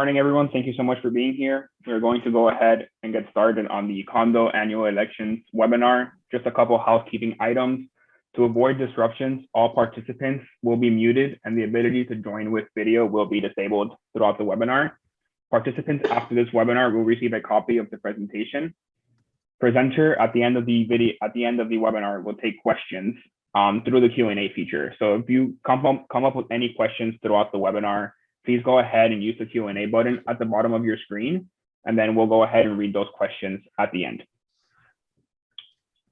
morning, everyone. Thank you so much for being here. We're going to go ahead and get started on the Condo Annual Elections webinar. Just a couple housekeeping items. To avoid disruptions, all participants will be muted and the ability to join with video will be disabled throughout the webinar. Participants after this webinar will receive a copy of the presentation. Presenter at the end of the webinar will take questions through the Q&A feature. So if you come up with any questions throughout the webinar, please go ahead and use the Q&A button at the bottom of your screen, and then we'll go ahead and read those questions at the end.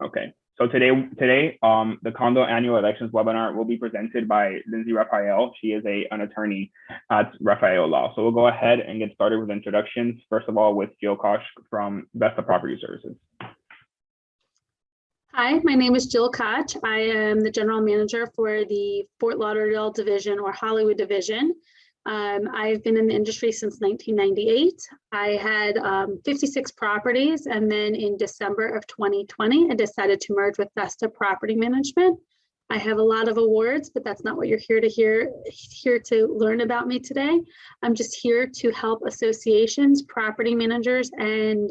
Okay, so today, the Condo Annual Elections webinar will be presented by Lindsay Raphael. She is an attorney at Raphael Law. So we'll go ahead and get started with introductions. First of all, with Koch from Vesta Property Services. Hi, my name is Jill Koch. I am the general manager for the Fort Lauderdale division or Hollywood division. I've been in the industry since 1998. I had 56 properties, and then in December of 2020, I decided to merge with Vesta Property Management. I have a lot of awards, but that's not what you're here to learn about me today. I'm just here to help associations, property managers, and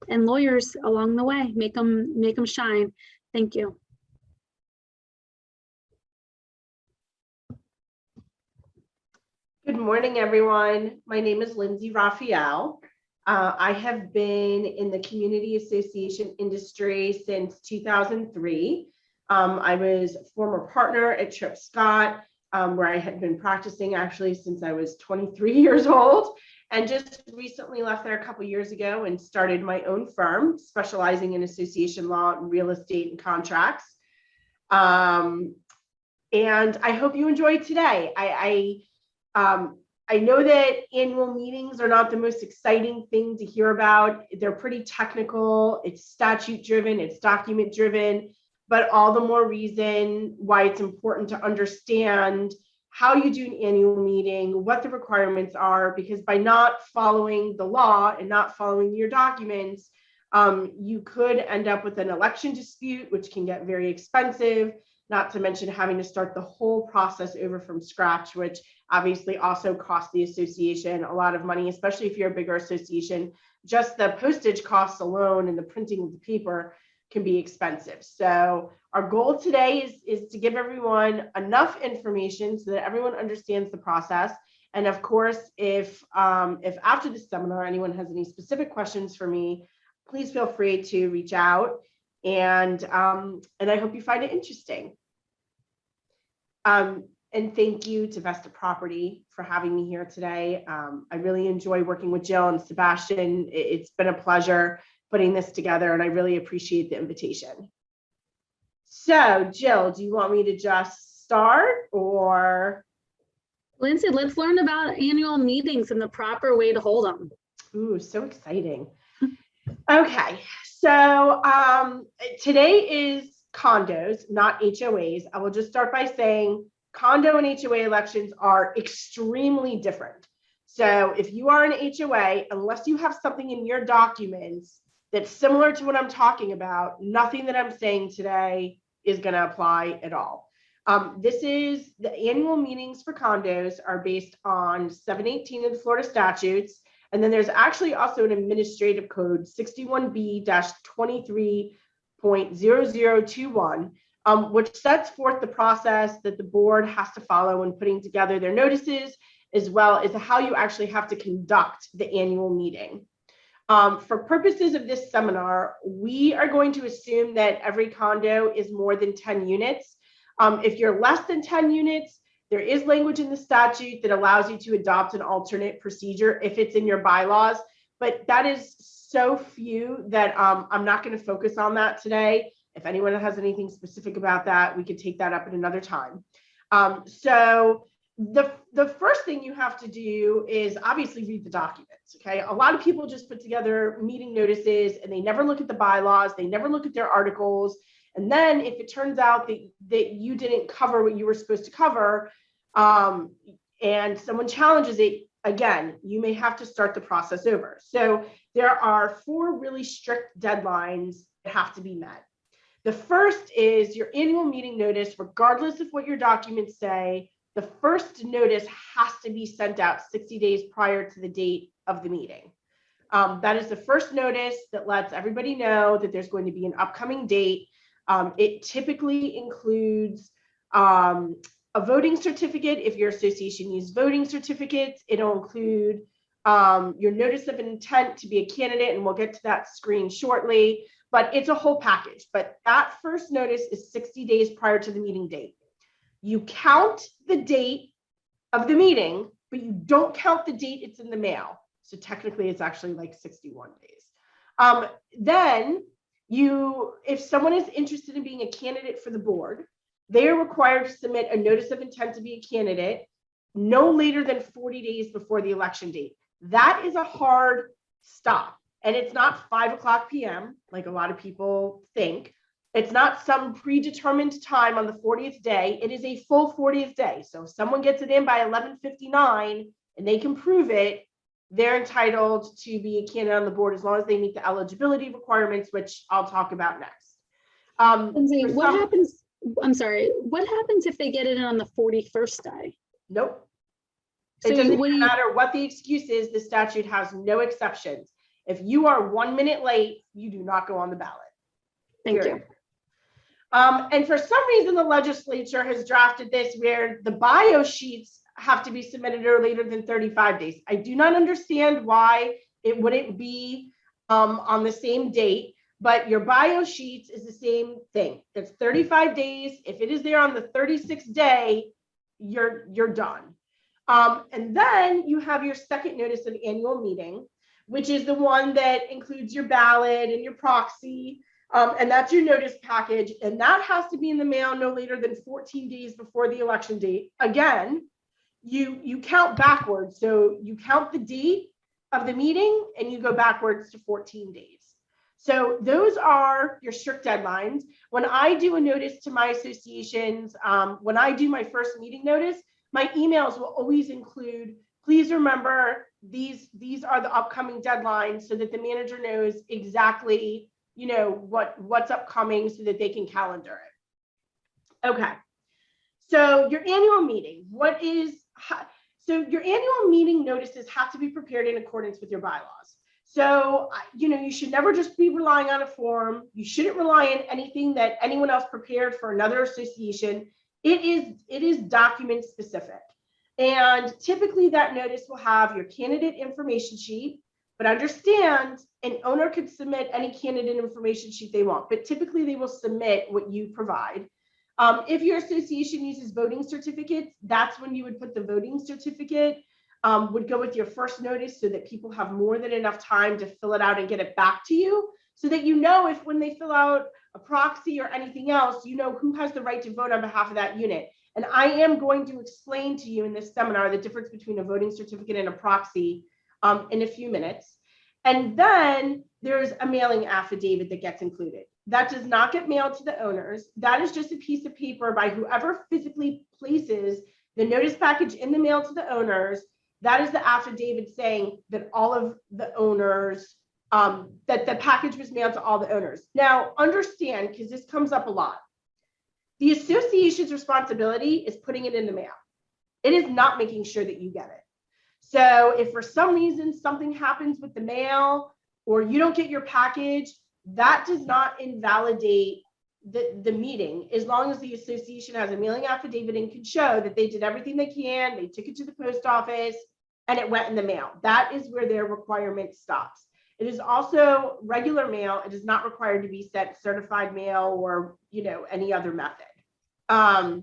lawyers along the way, make them shine. Thank you. Good morning, everyone. My name is Lindsay Raphael. I have been in the community association industry since 2003. I was a former partner at Tripp Scott, where I had been practicing actually since I was 23 years old, and just recently left there a couple years ago and started my own firm specializing in association law, real estate, and contracts. And I hope you enjoyed today. I know that annual meetings are not the most exciting thing to hear about. They're pretty technical, it's statute driven, it's document driven, but all the more reason why it's important to understand how you do an annual meeting, what the requirements are, because by not following the law and not following your documents, you could end up with an election dispute, which can get very expensive, not to mention having to start the whole process over from scratch, which obviously also costs the association a lot of money, especially if you're a bigger association. Just the postage costs alone and the printing of the paper can be expensive. So our goal today is to give everyone enough information so that everyone understands the process. And of course, if after this seminar, anyone has any specific questions for me, please feel free to reach out. And I hope you find it interesting. And thank you to Vesta Property for having me here today. I really enjoy working with Jill and Sebastian. It's been a pleasure putting this together, and I really appreciate the invitation. So Jill, do you want me to just start, or? Lindsay, let's learn about annual meetings and the proper way to hold them. Ooh, so exciting. Okay, so today is condos, not HOAs. I will just start by saying condo and HOA elections are extremely different. So if you are an HOA, unless you have something in your documents that's similar to what I'm talking about, nothing that I'm saying today is going to apply at all. This is the annual meetings for condos are based on 718 of the Florida statutes. And then there's actually also an administrative code 61B-23.0021, which sets forth the process that the board has to follow when putting together their notices, as well as how you actually have to conduct the annual meeting. For purposes of this seminar, we are going to assume that every condo is more than 10 units. If you're less than 10 units, there is language in the statute that allows you to adopt an alternate procedure if it's in your bylaws, but that is so few that I'm not going to focus on that today. If anyone has anything specific about that, we could take that up at another time. So the first thing you have to do is obviously read the documents, okay? A lot of people just put together meeting notices and they never look at the bylaws, they never look at their articles. And then if it turns out that you didn't cover what you were supposed to cover, and someone challenges it, again, you may have to start the process over. So there are 4 really strict deadlines that have to be met. The first is your annual meeting notice, regardless of what your documents say, the first notice has to be sent out 60 days prior to the date of the meeting. That is the first notice that lets everybody know that there's going to be an upcoming date. It typically includes a voting certificate. If your association uses voting certificates, it'll include your notice of intent to be a candidate, and we'll get to that screen shortly, but it's a whole package. But that first notice is 60 days prior to the meeting date. You count the date of the meeting, but you don't count the date it's in the mail. So technically it's actually like 61 days. Then if someone is interested in being a candidate for the board, they are required to submit a notice of intent to be a candidate no later than 40 days before the election date. That is a hard stop. And it's not 5:00 p.m. like a lot of people think. It's not some predetermined time on the 40th day. It is a full 40th day. So if someone gets it in by 11:59 and they can prove it, they're entitled to be a candidate on the board as long as they meet the eligibility requirements, which I'll talk about next. Lindsay, what happens? I'm sorry. What happens if they get it in on the 41st day? Nope. So It doesn't matter what the excuse is. The statute has no exceptions. If you are 1 minute late, you do not go on the ballot. Thank you. And for some reason, the legislature has drafted this where the bio sheets have to be submitted no later than 35 days. I do not understand why it wouldn't be on the same date, but your bio sheets is the same thing. It's 35 days. If it is there on the 36th day, you're done. And then you have your second notice of annual meeting, which is the one that includes your ballot and your proxy. And that's your notice package. And that has to be in the mail no later than 14 days before the election date. Again, you count backwards. So you count the date of the meeting and you go backwards to 14 days. So those are your strict deadlines. When I do a notice to my associations, when I do my first meeting notice, my emails will always include, please remember, these are the upcoming deadlines so that the manager knows exactly, what's upcoming so that they can calendar it. Okay. So your annual meeting, so your annual meeting notices have to be prepared in accordance with your bylaws. So, you should never just be relying on a form. You shouldn't rely on anything that anyone else prepared for another association. It is document specific. And typically that notice will have your candidate information sheet, but understand an owner could submit any candidate information sheet they want, but typically they will submit what you provide. If your association uses voting certificates, that's when you would put the voting certificate, would go with your first notice so that people have more than enough time to fill it out and get it back to you so that if when they fill out a proxy or anything else, who has the right to vote on behalf of that unit. And I am going to explain to you in this seminar the difference between a voting certificate and a proxy in a few minutes. And then there's a mailing affidavit that gets included. That does not get mailed to the owners. That is just a piece of paper by whoever physically places the notice package in the mail to the owners. That is the affidavit saying that all of the owners, that the package was mailed to all the owners. Now, understand, because this comes up a lot, the association's responsibility is putting it in the mail. It is not making sure that you get it. So if for some reason something happens with the mail or you don't get your package, that does not invalidate the meeting, as long as the association has a mailing affidavit and can show that they did everything they can, they took it to the post office, and it went in the mail. That is where their requirement stops. It is also regular mail. It is not required to be sent certified mail or any other method. And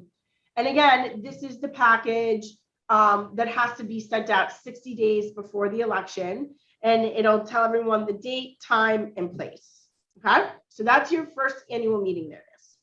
again, this is the package that has to be sent out 60 days before the election, and it'll tell everyone the date, time, and place. Okay, so that's your first annual meeting notice.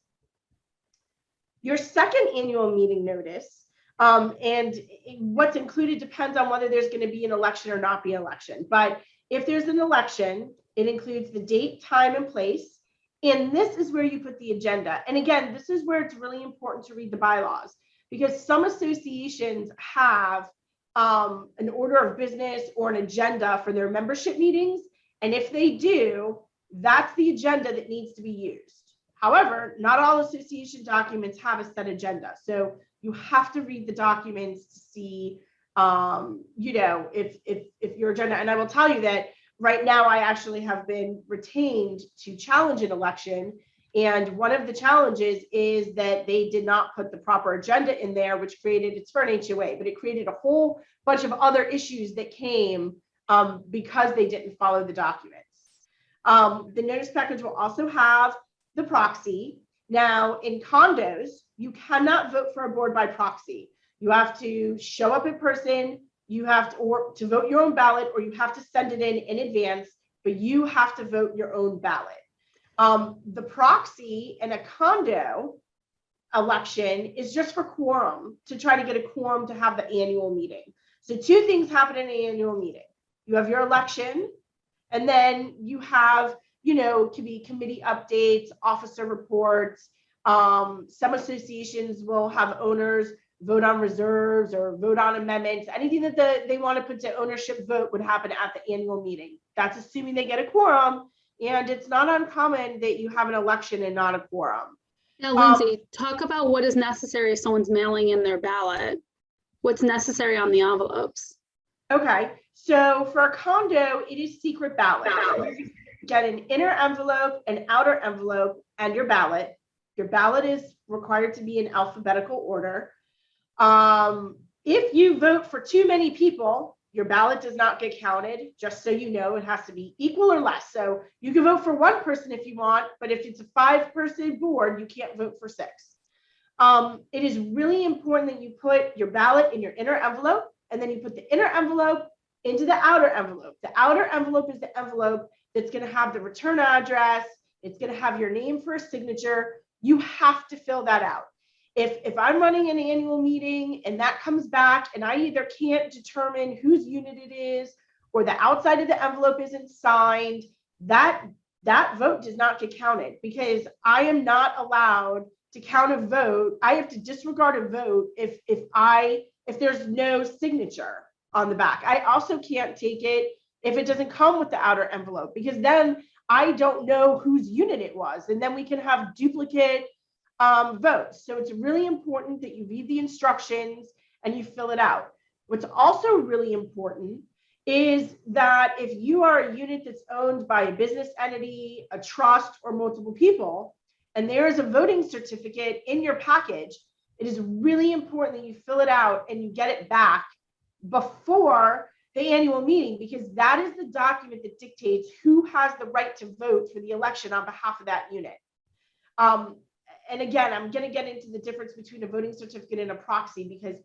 Your second annual meeting notice, and what's included depends on whether there's going to be an election or not be an election. But if there's an election, it includes the date, time, and place. And this is where you put the agenda. And again, this is where it's really important to read the bylaws, because some associations have an order of business or an agenda for their membership meetings. And if they do, that's the agenda that needs to be used. However, not all association documents have a set agenda. So You have to read the documents to see, if your agenda, and I will tell you that right now I actually have been retained to challenge an election. And one of the challenges is that they did not put the proper agenda in there, which created, it's for an HOA, but it created a whole bunch of other issues that came because they didn't follow the documents. The notice package will also have the proxy. Now, in condos, you cannot vote for a board by proxy. You have to show up in person, you have to, or to vote your own ballot, or you have to send it in advance, but you have to vote your own ballot. The proxy in a condo election is just for quorum, to try to get a quorum to have the annual meeting. So two things happen in an annual meeting. You have your election, and then you have, could be committee updates, officer reports. Some associations will have owners vote on reserves or vote on amendments. Anything that they want to put to ownership vote would happen at the annual meeting. That's assuming they get a quorum. And it's not uncommon that you have an election and not a quorum. Now, Lindsay, talk about what is necessary if someone's mailing in their ballot. What's necessary on the envelopes? Okay, so for a condo, it is secret ballot. You get an inner envelope, an outer envelope, and your ballot. Your ballot is required to be in alphabetical order. If you vote for too many people, your ballot does not get counted. Just so you know, it has to be equal or less. So you can vote for one person if you want, but if it's a 5-person board, you can't vote for 6. It is really important that you put your ballot in your inner envelope, and then you put the inner envelope into the outer envelope. The outer envelope is the envelope that's going to have the return address. It's going to have your name for a signature. You have to fill that out. If I'm running an annual meeting and that comes back and I either can't determine whose unit it is, or the outside of the envelope isn't signed, that vote does not get counted, because I am not allowed to count a vote. I have to disregard a vote if there's no signature on the back. I also can't take it if it doesn't come with the outer envelope, because then I don't know whose unit it was, and then we can have duplicate votes. So it's really important that you read the instructions and you fill it out. What's also really important is that if you are a unit that's owned by a business entity, a trust, or multiple people, and there is a voting certificate in your package, it is really important that you fill it out and you get it back before the annual meeting, because that is the document that dictates who has the right to vote for the election on behalf of that unit. And again, I'm going to get into the difference between a voting certificate and a proxy, because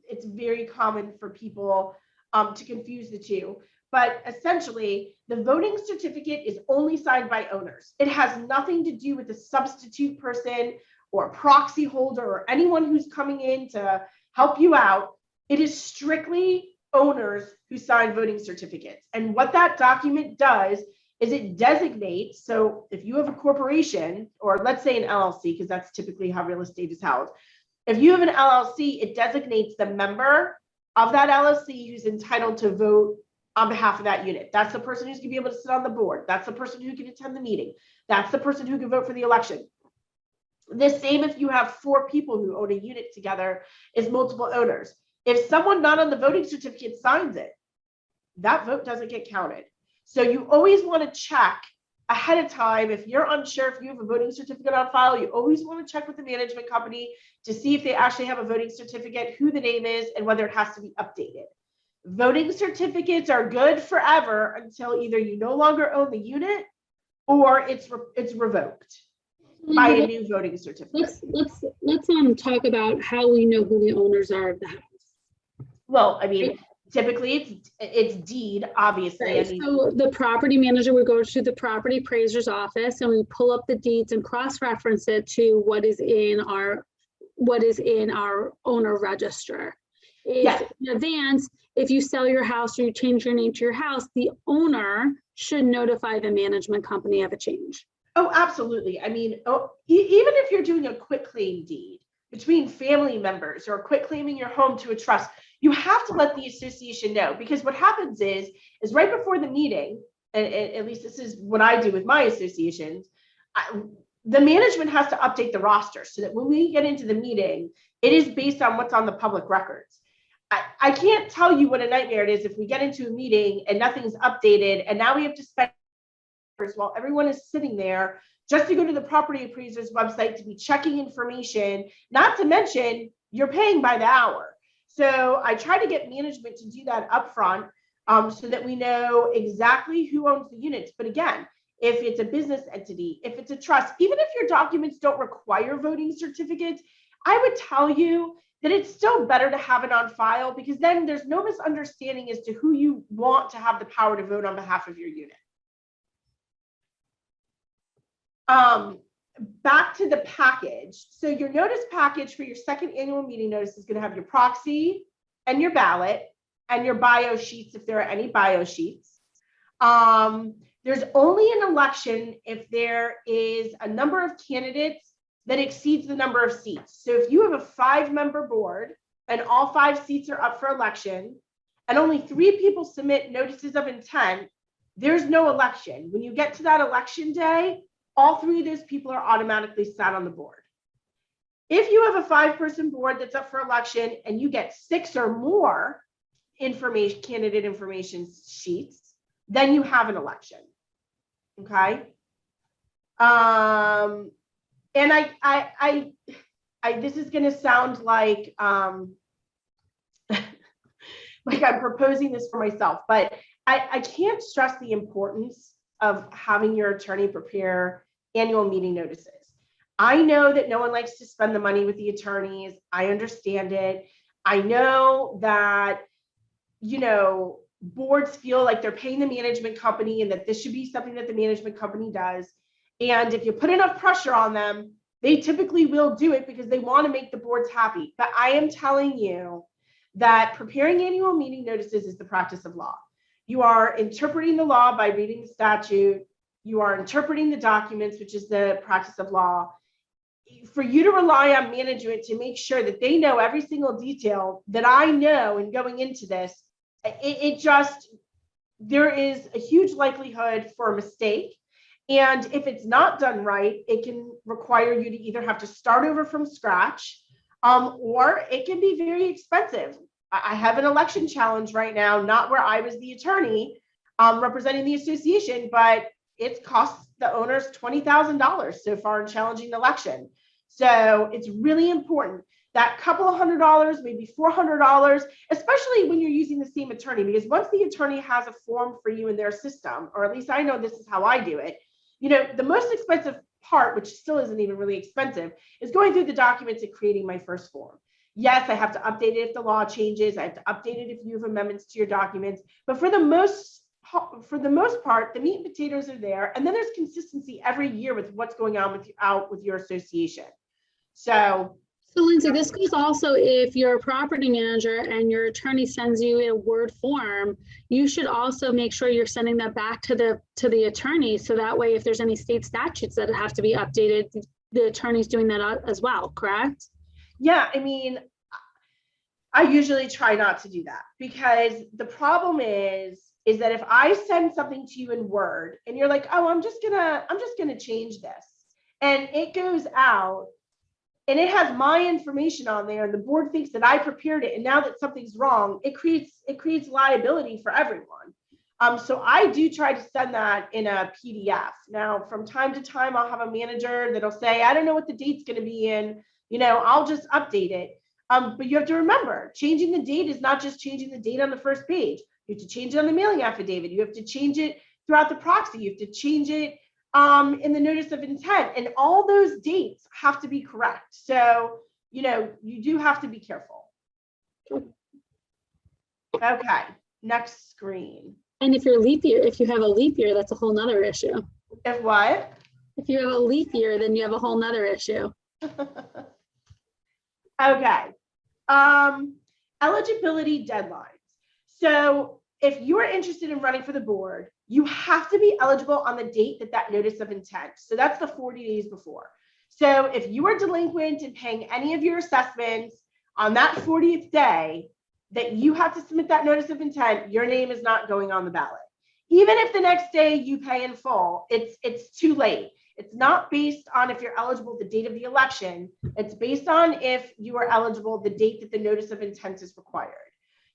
it's very common for people to confuse the two. But essentially, the voting certificate is only signed by owners. It has nothing to do with a substitute person or a proxy holder or anyone who's coming in to help you out. It is strictly owners who sign voting certificates. And what that document does is it designates, so if you have a corporation, or let's say an LLC, because that's typically how real estate is held. If you have an LLC, it designates the member of that LLC who's entitled to vote on behalf of that unit. That's the person who's gonna be able to sit on the board. That's the person who can attend the meeting. That's the person who can vote for the election. The same if you have 4 people who own a unit together, is multiple owners. If someone not on the voting certificate signs it, that vote doesn't get counted. So you always want to check ahead of time. If you're unsure if you have a voting certificate on file, you always want to check with the management company to see if they actually have a voting certificate, who the name is, and whether it has to be updated. Voting certificates are good forever until either you no longer own the unit or it's revoked by a new voting certificate. Let's talk about how we know who the owners are of the house. Well, I mean, typically it's deed, obviously. Right. So the property manager would go to the property appraiser's office and we pull up the deeds and cross-reference it to what is in our owner register. Yes. In advance, if you sell your house or you change your name to your house, the owner should notify the management company of a change. Oh, absolutely. I mean, even if you're doing a quitclaim deed between family members or quitclaiming your home to a trust, you have to let the association know, because what happens is right before the meeting, and at least this is what I do with my associations, the management has to update the roster so that when we get into the meeting, it is based on what's on the public records. I can't tell you what a nightmare it is if we get into a meeting and nothing's updated, and now we have to spend hours while everyone is sitting there just to go to the property appraiser's website to be checking information, not to mention you're paying by the hour. So I try to get management to do that upfront so that we know exactly who owns the units. But again, if it's a business entity, if it's a trust, even if your documents don't require voting certificates, I would tell you that it's still better to have it on file, because then there's no misunderstanding as to who you want to have the power to vote on behalf of your unit. Back to the package. So your notice package for your second annual meeting notice is going to have your proxy and your ballot and your bio sheets, if there are any bio sheets. There's only an election if there is a number of candidates that exceeds the number of seats. So if you have a 5-member board and all 5 seats are up for election and only 3 people submit notices of intent, there's no election. When you get to that election day, all 3 of those people are automatically sat on the board. If you have a 5-person board that's up for election and you get 6 or more candidate information sheets, then you have an election. Okay. And this is going to sound like like I'm proposing this for myself, but I can't stress the importance of having your attorney prepare annual meeting notices. I know that no one likes to spend the money with the attorneys. I understand it. I know that, you know, boards feel like they're paying the management company and that this should be something that the management company does. And if you put enough pressure on them, they typically will do it because they want to make the boards happy. But I am telling you that preparing annual meeting notices is the practice of law. You are interpreting the law by reading the statute. You are interpreting the documents, which is the practice of law. For you to rely on management to make sure that they know every single detail that I know and going into this, there is a huge likelihood for a mistake. And if it's not done right, it can require you to either have to start over from scratch, or it can be very expensive. I have an election challenge right now, not where I was the attorney representing the association, but it's cost the owners $20,000 so far in challenging the election. So it's really important that couple of $100, maybe $400, especially when you're using the same attorney, because once the attorney has a form for you in their system, or at least I know this is how I do it, you know, the most expensive part, which still isn't even really expensive, is going through the documents and creating my first form. Yes, I have to update it if the law changes. I have to update it if you have amendments to your documents. But for the most part, the meat and potatoes are there. And then there's consistency every year with what's going on with your association. So Lindsay, this goes also if you're a property manager and your attorney sends you a Word form, you should also make sure you're sending that back to the attorney. So that way, if there's any state statutes that have to be updated, the attorney's doing that as well, correct? Yeah, I mean, I usually try not to do that, because the problem is that if I send something to you in Word and you're like, oh, I'm just gonna change this, and it goes out and it has my information on there and the board thinks that I prepared it, and now that something's wrong, it creates liability for everyone. So I do try to send that in a PDF. Now, from time to time, I'll have a manager that'll say, I don't know what the date's going to be in, you know, I'll just update it. But you have to remember, changing the date is not just changing the date on the first page. You have to change it on the mailing affidavit. You have to change it throughout the proxy. You have to change it in the notice of intent, and all those dates have to be correct. So, you know, you do have to be careful. Okay, next screen. And if you have a leap year, that's a whole nother issue. If what? If you have a leap year, then you have a whole nother issue. Okay. Eligibility deadlines. So if you're interested in running for the board, you have to be eligible on the date that notice of intent. So that's the 40 days before. So if you are delinquent in paying any of your assessments on that 40th day that you have to submit that notice of intent, your name is not going on the ballot. Even if the next day you pay in full, it's too late. It's not based on if you're eligible the date of the election. It's based on if you are eligible the date that the notice of intent is required.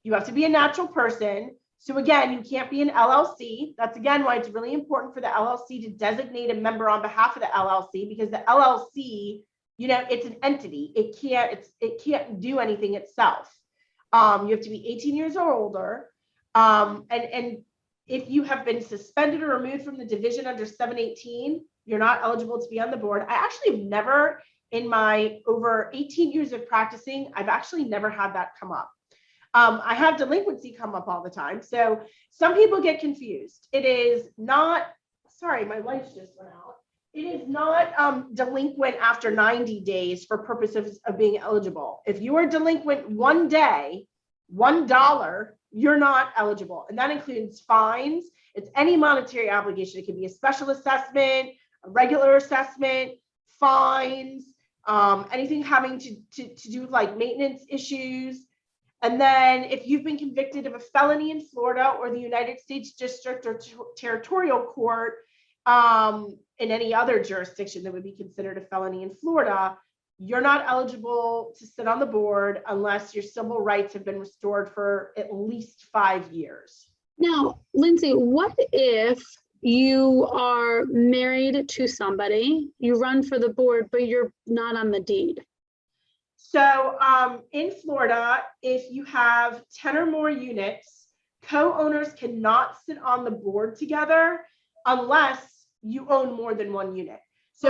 You have to be a natural person. So again, you can't be an LLC. That's again why it's really important for the LLC to designate a member on behalf of the LLC, because the LLC, you know, it's an entity. It can't do anything itself. You have to be 18 years or older. And if you have been suspended or removed from the division under 718, you're not eligible to be on the board. I actually have never, in my over 18 years of practicing, I've actually never had that come up. I have delinquency come up all the time. So some people get confused. It is not, sorry, my lights just went out. It is not delinquent after 90 days for purposes of being eligible. If you are delinquent one day, $1, you're not eligible. And that includes fines. It's any monetary obligation. It could be a special assessment, a regular assessment, fines, anything having to do with like maintenance issues. And then if you've been convicted of a felony in Florida or the United States District or Territorial Court, in any other jurisdiction that would be considered a felony in Florida, you're not eligible to sit on the board unless your civil rights have been restored for at least 5 years. Now, Lindsay, what if you are married to somebody, you run for the board, but you're not on the deed? So in Florida, if you have 10 or more units, co-owners cannot sit on the board together unless you own more than one unit. So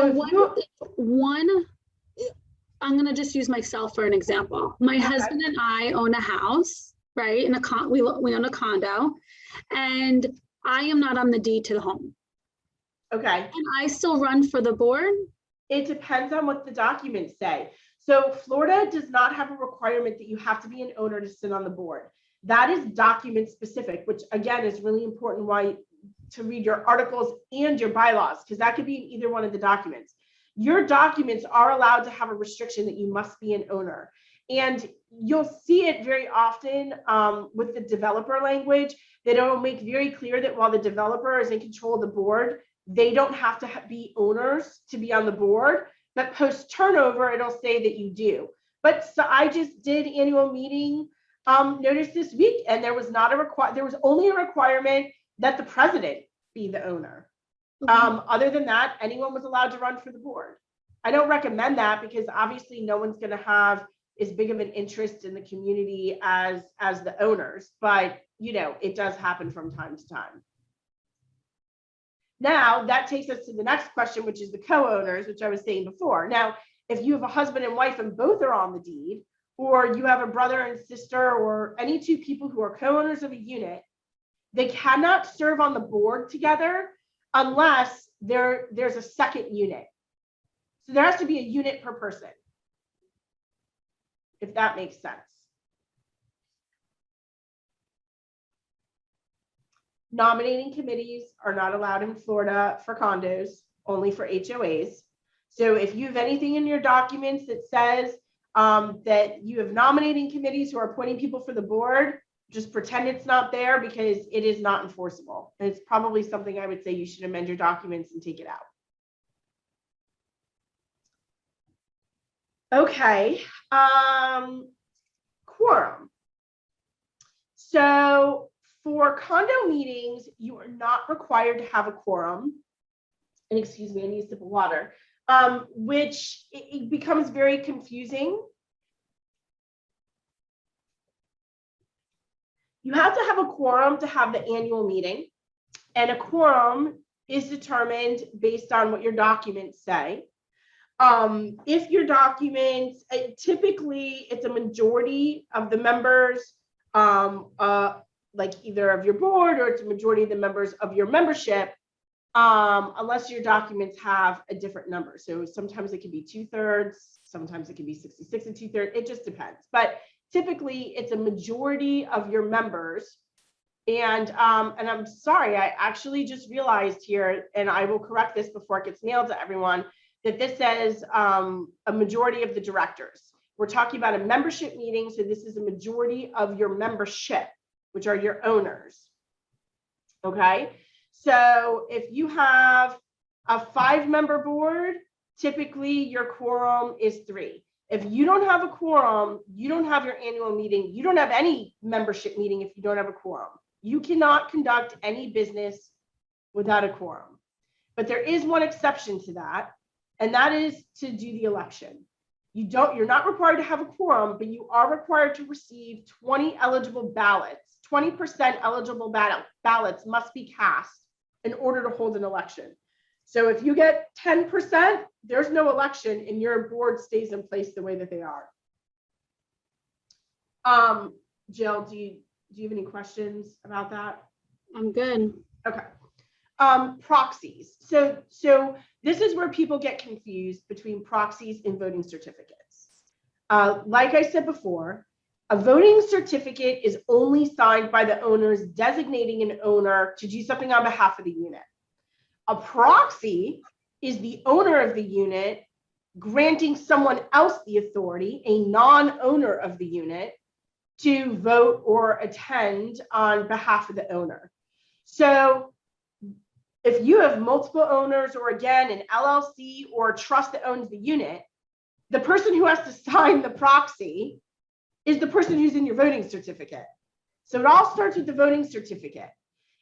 I'm going to just use myself for an example. My husband and I own a house, right? We own a condo, and I am not on the deed to the home. Okay. And I still run for the board? It depends on what the documents say. So Florida does not have a requirement that you have to be an owner to sit on the board. That is document specific, which again is really important to read your articles and your bylaws, because that could be in either one of the documents. Your documents are allowed to have a restriction that you must be an owner. And you'll see it very often with the developer language, that it'll make very clear that while the developer is in control of the board, they don't have to be owners to be on the board. But post turnover, it'll say that you do. But so I just did annual meeting notice this week, and there was only a requirement that the president be the owner. Other than that, anyone was allowed to run for the board. I don't recommend that because obviously no one's going to have as big of an interest in the community as the owners, but you know, it does happen from time to time. Now that takes us to the next question, which is the co-owners, which I was saying before. Now, if you have a husband and wife and both are on the deed, or you have a brother and sister, or any two people who are co-owners of a unit, they cannot serve on the board together unless there's a second unit. So there has to be a unit per person, if that makes sense. Nominating committees are not allowed in Florida for condos, only for HOAs. So if you have anything in your documents that says that you have nominating committees who are appointing people for the board, just pretend it's not there, because it is not enforceable. And it's probably something I would say you should amend your documents and take it out. Okay, quorum. So for condo meetings, you are not required to have a quorum. And excuse me, I need a sip of water, which it becomes very confusing. You have to have a quorum to have the annual meeting, and a quorum is determined based on what your documents say. If your documents, typically it's a majority of the members, like either of your board, or it's a majority of the members of your membership, unless your documents have a different number. So sometimes it can be 2/3, sometimes it can be 66 and 2/3. It just depends. But typically it's a majority of your members. And I'm sorry, I actually just realized here, and I will correct this before it gets mailed to everyone, that this says a majority of the directors. We're talking about a membership meeting, so this is a majority of your membership, which are your owners. Okay, so if you have A 5-member board, typically your quorum is 3. If you don't have a quorum, you don't have your annual meeting. You don't have any membership meeting if you don't have a quorum. You cannot conduct any business without a quorum. But there is one exception to that, and that is to do the election. You're not required to have a quorum, but you are required to receive 20 eligible ballots. 20% eligible ballots must be cast in order to hold an election. So if you get 10%, there's no election and your board stays in place the way that they are. Jill, do you have any questions about that? I'm good. Okay. Proxies. So this is where people get confused between proxies and voting certificates. Like I said before, a voting certificate is only signed by the owners designating an owner to do something on behalf of the unit. A proxy is the owner of the unit granting someone else the authority, a non-owner of the unit, to vote or attend on behalf of the owner. So if you have multiple owners, or again, an LLC or a trust that owns the unit, the person who has to sign the proxy is the person who's in your voting certificate. So it all starts with the voting certificate.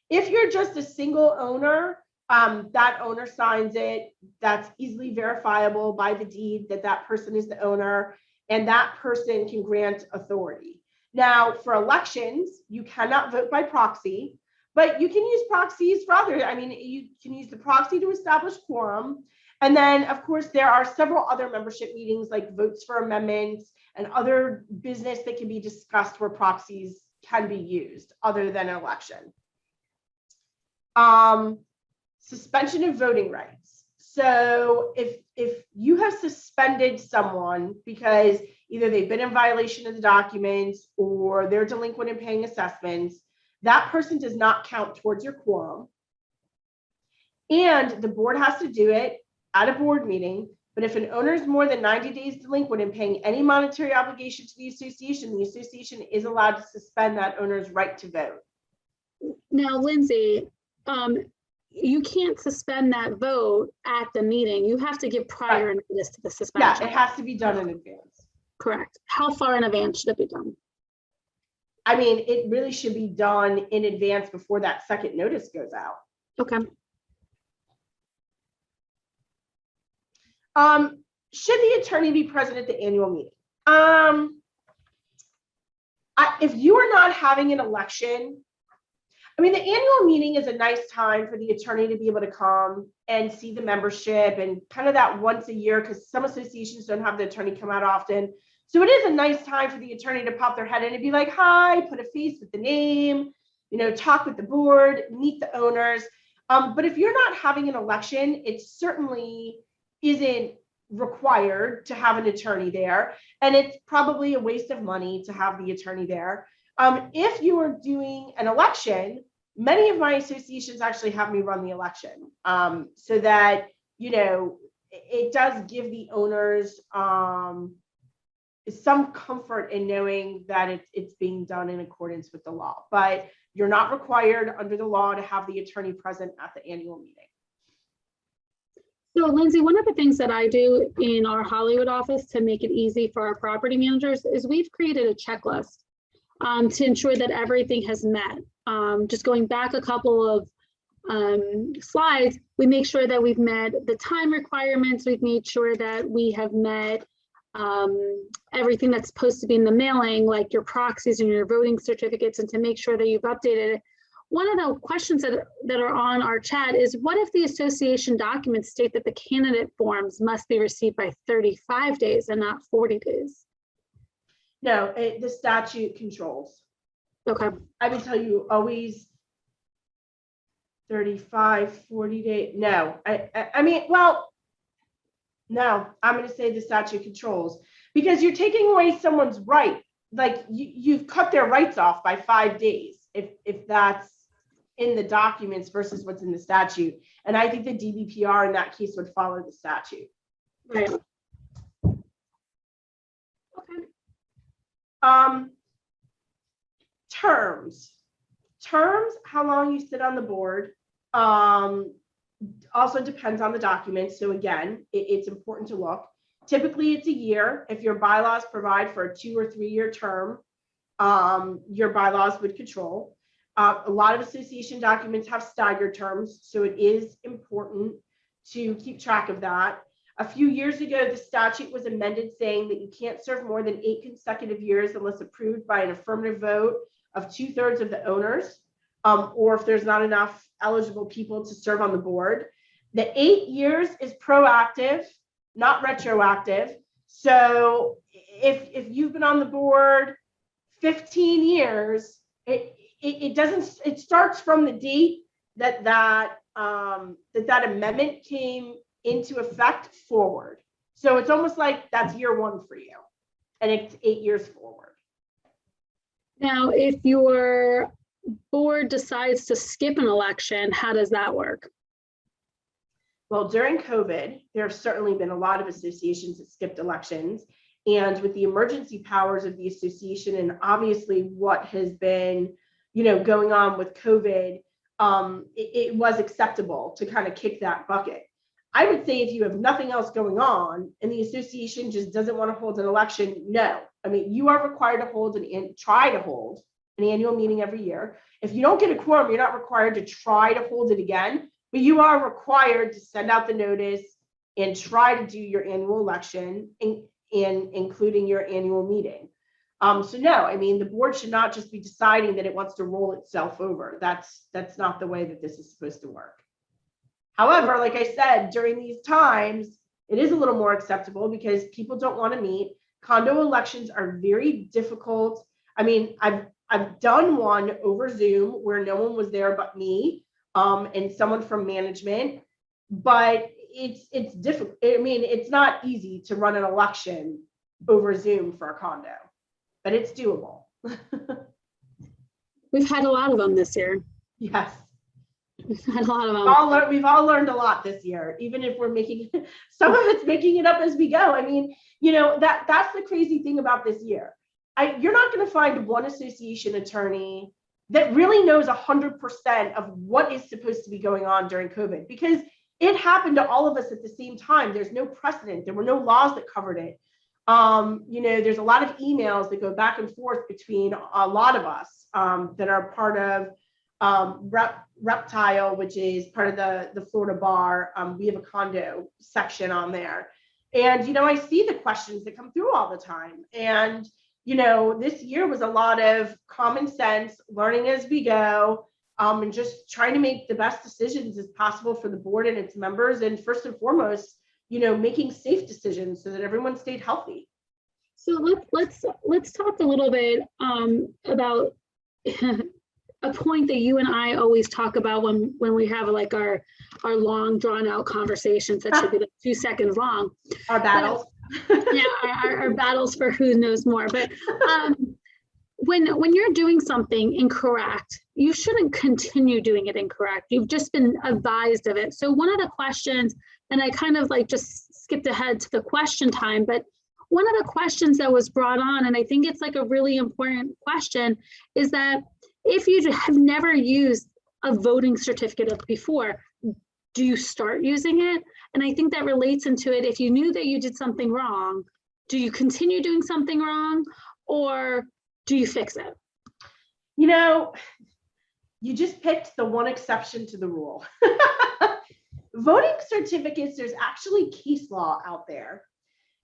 If you're just a single owner, that owner signs it. That's easily verifiable by the deed that that person is the owner, and that person can grant authority. Now, for elections, you cannot vote by proxy, but you can use proxies for other. I mean, you can use the proxy to establish quorum. And then, of course, there are several other membership meetings like votes for amendments and other business that can be discussed where proxies can be used other than an election. Suspension of voting rights. So if you have suspended someone because either they've been in violation of the documents or they're delinquent in paying assessments, that person does not count towards your quorum. And the board has to do it at a board meeting. But if an owner is more than 90 days delinquent in paying any monetary obligation to the association is allowed to suspend that owner's right to vote. Now, Lindsay, you can't suspend that vote at the meeting. You have to give prior notice to the suspension. Yeah, it has to be done in advance. Correct. How far in advance should it be done? I mean, it really should be done in advance before that second notice goes out. Okay. Should the attorney be present at the annual meeting? If you are not having an election, I mean, the annual meeting is a nice time for the attorney to be able to come and see the membership and kind of that once a year, because some associations don't have the attorney come out often. So it is a nice time for the attorney to pop their head in and be like, hi, put a face with the name, talk with the board, meet the owners. But if you're not having an election, it certainly isn't required to have an attorney there. And it's probably a waste of money to have the attorney there. If you are doing an election, many of my associations actually have me run the election, so that, it does give the owners some comfort in knowing that it's being done in accordance with the law. But you're not required under the law to have the attorney present at the annual meeting. So, Lindsay, one of the things that I do in our Hollywood office to make it easy for our property managers is we've created a checklist to ensure that everything has met. Just going back a couple of slides, we make sure that we've met the time requirements. We've made sure that we have met everything that's supposed to be in the mailing, like your proxies and your voting certificates, and to make sure that you've updated it. One of the questions that are on our chat is, what if the association documents state that the candidate forms must be received by 35 days and not 40 days? No, the statute controls. Okay. I would tell you always 35, 40 days. No, I mean, well, no, I'm going to say the statute controls, because you're taking away someone's right. Like you've cut their rights off by 5 days if that's in the documents versus what's in the statute. And I think the DBPR in that case would follow the statute. Right. Okay. Terms, how long you sit on the board. Also depends on the document. So again, it's important to look. Typically, it's a year. If your bylaws provide for a 2 or 3 year term, your bylaws would control. A lot of association documents have staggered terms, so it is important to keep track of that. A few years ago, the statute was amended saying that you can't serve more than 8 consecutive years unless approved by an affirmative vote of 2/3 of the owners, or if there's not enough eligible people to serve on the board. The 8 years is proactive, not retroactive. So if you've been on the board 15 years, it starts from the date that amendment came into effect forward. So it's almost like that's year 1 for you, and it's 8 years forward. Now, if your board decides to skip an election, how does that work? Well, during COVID, there have certainly been a lot of associations that skipped elections. And with the emergency powers of the association, and obviously what has been, going on with COVID, it was acceptable to kind of kick that bucket. I would say if you have nothing else going on and the association just doesn't want to hold an election, no. I mean, you are required to hold and try to hold an annual meeting every year. If you don't get a quorum, you're not required to try to hold it again, but you are required to send out the notice and try to do your annual election, including your annual meeting. So no, I mean, the board should not just be deciding that it wants to roll itself over. That's not the way that this is supposed to work. However, like I said, during these times, it is a little more acceptable because people don't want to meet. Condo elections are very difficult. I mean, I've done one over Zoom where no one was there but me, and someone from management, but it's difficult. I mean, it's not easy to run an election over Zoom for a condo, but it's doable. We've had a lot of them this year. Yes. We've had a lot of them. We've all learned a lot this year, even if we're making, some of it's making it up as we go. I mean, that's the crazy thing about this year. You're not going to find one association attorney that really knows 100% of what is supposed to be going on during COVID, because it happened to all of us at the same time. There's no precedent. There were no laws that covered it. There's a lot of emails that go back and forth between a lot of us that are part of Reptile, which is part of the Florida bar. We have a condo section on there. And, I see the questions that come through all the time. And, this year was a lot of common sense, learning as we go, and just trying to make the best decisions as possible for the board and its members. And first and foremost, making safe decisions so that everyone stayed healthy. So let's talk a little bit about a point that you and I always talk about when we have like our long drawn out conversations that should be like 2 seconds long. Our battles. Yeah, our battles for who knows more. But when you're doing something incorrect, you shouldn't continue doing it incorrect. You've just been advised of it. So one of the questions, and I kind of like just skipped ahead to the question time, but one of the questions that was brought on, and I think it's like a really important question, is that if you have never used a voting certificate before, do you start using it? And I think that relates into it. If you knew that you did something wrong, do you continue doing something wrong, or do you fix it? You just picked the one exception to the rule. Voting certificates, there's actually case law out there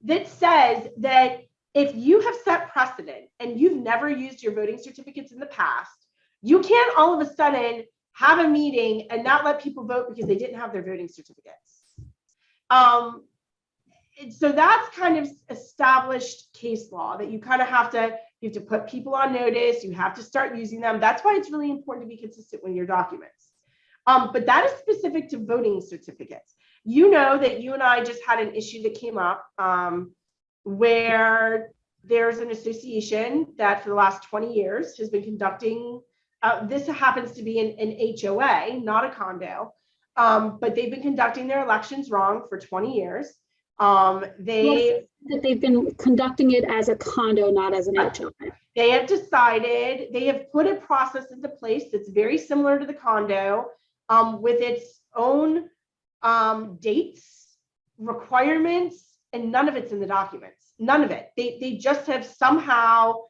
that says that if you have set precedent and you've never used your voting certificates in the past, you can't all of a sudden have a meeting and not let people vote because they didn't have their voting certificates. So that's kind of established case law that you kind of have to put people on notice. You have to start using them. That's why it's really important to be consistent with your documents. But that is specific to voting certificates. That you and I just had an issue that came up where there's an association that for the last 20 years has been conducting, this happens to be an HOA, not a condo, but they've been conducting their elections wrong for 20 years. They've been conducting it as a condo, not as an HOA. They have decided, they have put a process into place that's very similar to the condo, with its own dates, requirements, and none of it's in the documents. None of it. They just have somehow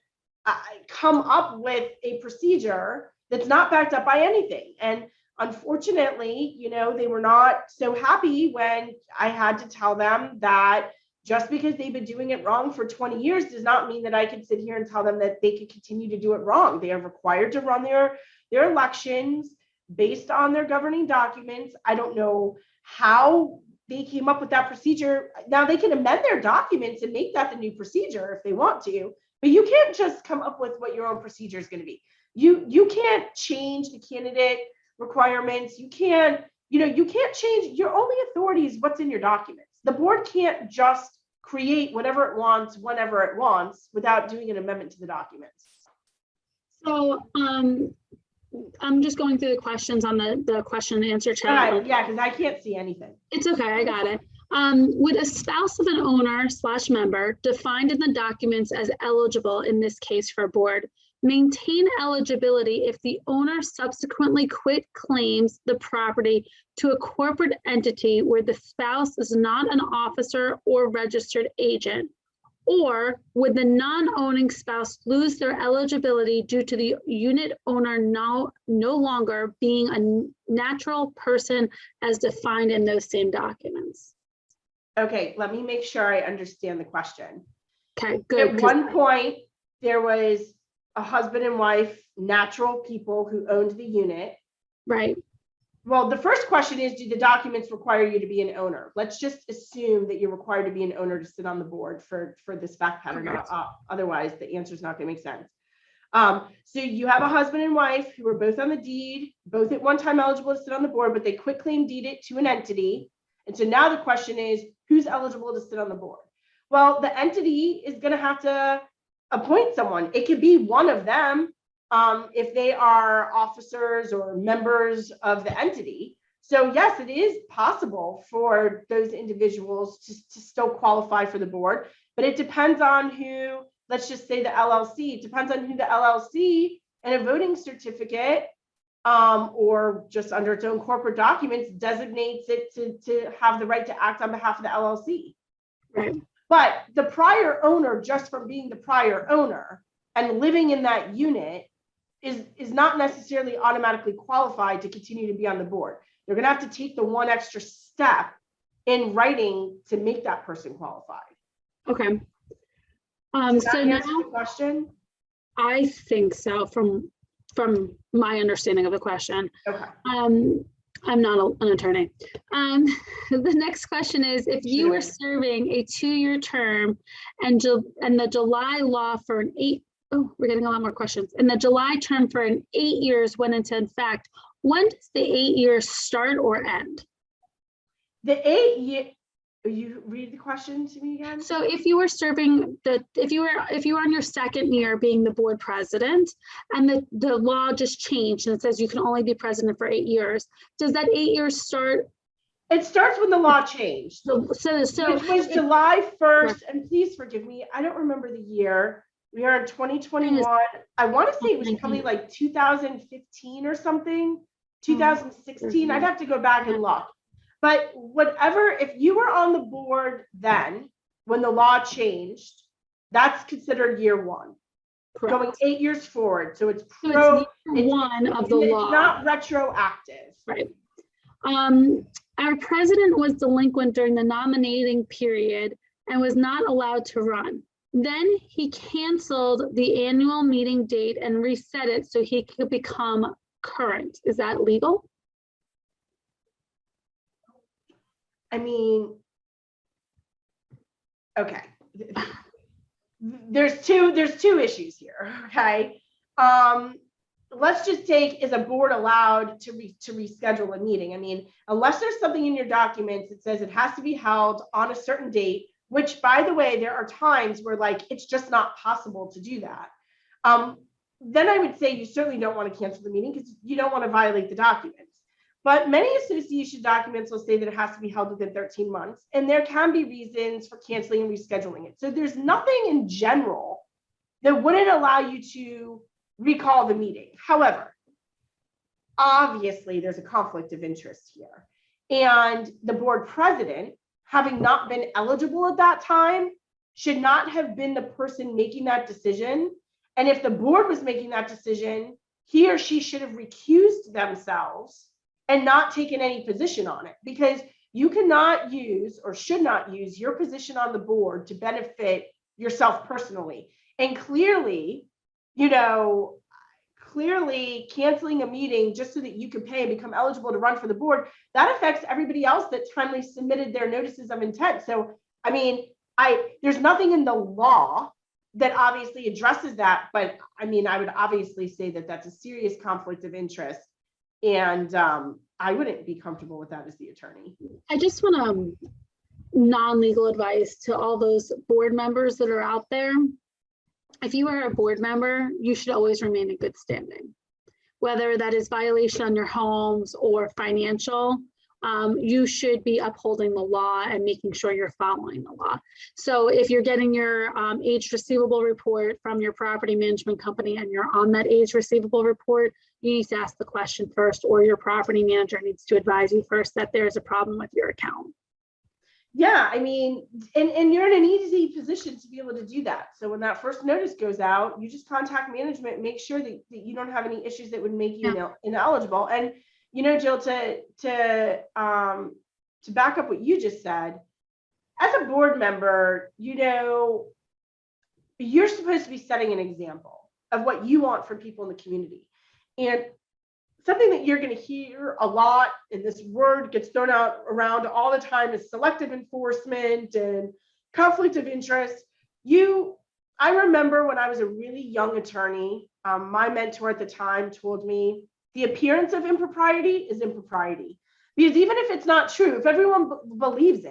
come up with a procedure that's not backed up by anything. And unfortunately, they were not so happy when I had to tell them that just because they've been doing it wrong for 20 years does not mean that I can sit here and tell them that they could continue to do it wrong. They are required to run their elections based on their governing documents. I don't know how they came up with that procedure. Now they can amend their documents and make that the new procedure if they want to, but you can't just come up with what your own procedure is going to be. You can't change the candidate requirements. You can't change. Your only authority is what's in your documents. The board can't just create whatever it wants, whenever it wants, without doing an amendment to the documents. So I'm just going through the questions on the question and answer chat. Yeah, because I can't see anything. It's okay, I got it. Would a spouse of an owner / member defined in the documents as eligible in this case for a board maintain eligibility if the owner subsequently quit claims the property to a corporate entity where the spouse is not an officer or registered agent? Or would the non-owning spouse lose their eligibility due to the unit owner no longer being a natural person as defined in those same documents? Okay, let me make sure I understand the question. Okay, good. At one point, there was a husband and wife, natural people who owned the unit. Right. Well, the first question is, do the documents require you to be an owner? Let's just assume that you're required to be an owner to sit on the board for this fact pattern. Otherwise, the answer is not going to make sense. So you have a husband and wife who are both on the deed, both at one time eligible to sit on the board, but they quit claim deed it to an entity. And so now the question is, who's eligible to sit on the board? Well, the entity is going to have to appoint someone. It could be one of them if they are officers or members of the entity. So yes, it is possible for those individuals to still qualify for the board, but it depends on who, let's just say the LLC, it depends on who the LLC and a voting certificate or just under its own corporate documents designates it to have the right to act on behalf of the LLC. Right. But the prior owner, just from being the prior owner and living in that unit, is not necessarily automatically qualified to continue to be on the board. They're going to have to take the one extra step in writing to make that person qualified. Okay. So now the question? I think so from my understanding of the question. Okay. I'm not an attorney. The next question is, if you were serving a 2-year term and the July law for we're getting a lot more questions. And the July term for an 8 years went into effect, when does the 8 years start or end? The 8 year, you read the question to me again? So if you were serving if you were on your 2nd year being the board president and the law just changed and it says you can only be president for 8 years, does that 8 years start? It starts when the law changed. So which was July 1st, and please forgive me, I don't remember the year. We are in 2021. I want to say it was probably like 2015 or something, 2016. I'd have to go back and look. But whatever, if you were on the board then, when the law changed, that's considered year 1. Correct. Going 8 years forward. So it's year 1 of the law. It's not retroactive. Right. Our president was delinquent during the nominating period and was not allowed to run. Then he canceled the annual meeting date and reset it so he could become current. Is that legal? I mean, okay. There's two issues here, okay? Let's just take, is a board allowed to reschedule a meeting? I mean, unless there's something in your documents that says it has to be held on a certain date, which, by the way, there are times where like it's just not possible to do that. Then I would say you certainly don't want to cancel the meeting because you don't want to violate the documents. But many association documents will say that it has to be held within 13 months, and there can be reasons for canceling and rescheduling it. So there's nothing in general that wouldn't allow you to recall the meeting. However, obviously there's a conflict of interest here. And the board president, having not been eligible at that time, should not have been the person making that decision. And if the board was making that decision, he or she should have recused themselves and not taken any position on it, because you cannot use or should not use your position on the board to benefit yourself personally. And clearly, clearly canceling a meeting just so that you can pay and become eligible to run for the board, that affects everybody else that timely submitted their notices of intent. So, I mean, there's nothing in the law that obviously addresses that, but I mean, I would obviously say that that's a serious conflict of interest, and I wouldn't be comfortable with that as the attorney. I just want non-legal advice to all those board members that are out there. If you are a board member, you should always remain in good standing, whether that is violation on your homes or financial. You should be upholding the law and making sure you're following the law. So if you're getting your aged receivable report from your property management company and you're on that aged receivable report, you need to ask the question first, or your property manager needs to advise you first that there's a problem with your account. Yeah, I mean, and you're in an easy position to be able to do that. So when that first notice goes out, you just contact management, make sure that you don't have any issues that would make you ineligible. And Jill, to back up what you just said, as a board member, you're supposed to be setting an example of what you want from people in the community. And something that you're going to hear a lot, and this word gets thrown out around all the time, is selective enforcement and conflict of interest. I remember when I was a really young attorney, my mentor at the time told me, the appearance of impropriety is impropriety. Because even if it's not true, if everyone believes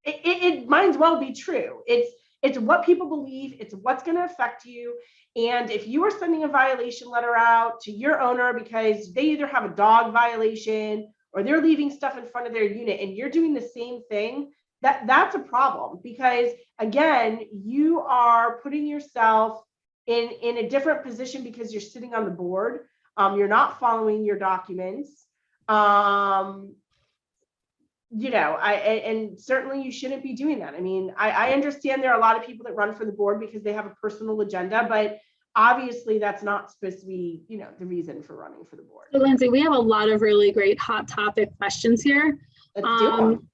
it might as well be true. It's what people believe, it's what's going to affect you. And if you are sending a violation letter out to your owner because they either have a dog violation or they're leaving stuff in front of their unit and you're doing the same thing, that's a problem. Because again, you are putting yourself in a different position because you're sitting on the board. You're not following your documents. And certainly you shouldn't be doing that. I mean, I understand there are a lot of people that run for the board because they have a personal agenda, but obviously that's not supposed to be, the reason for running for the board. So Lindsay, we have a lot of really great hot topic questions here. Let's do them.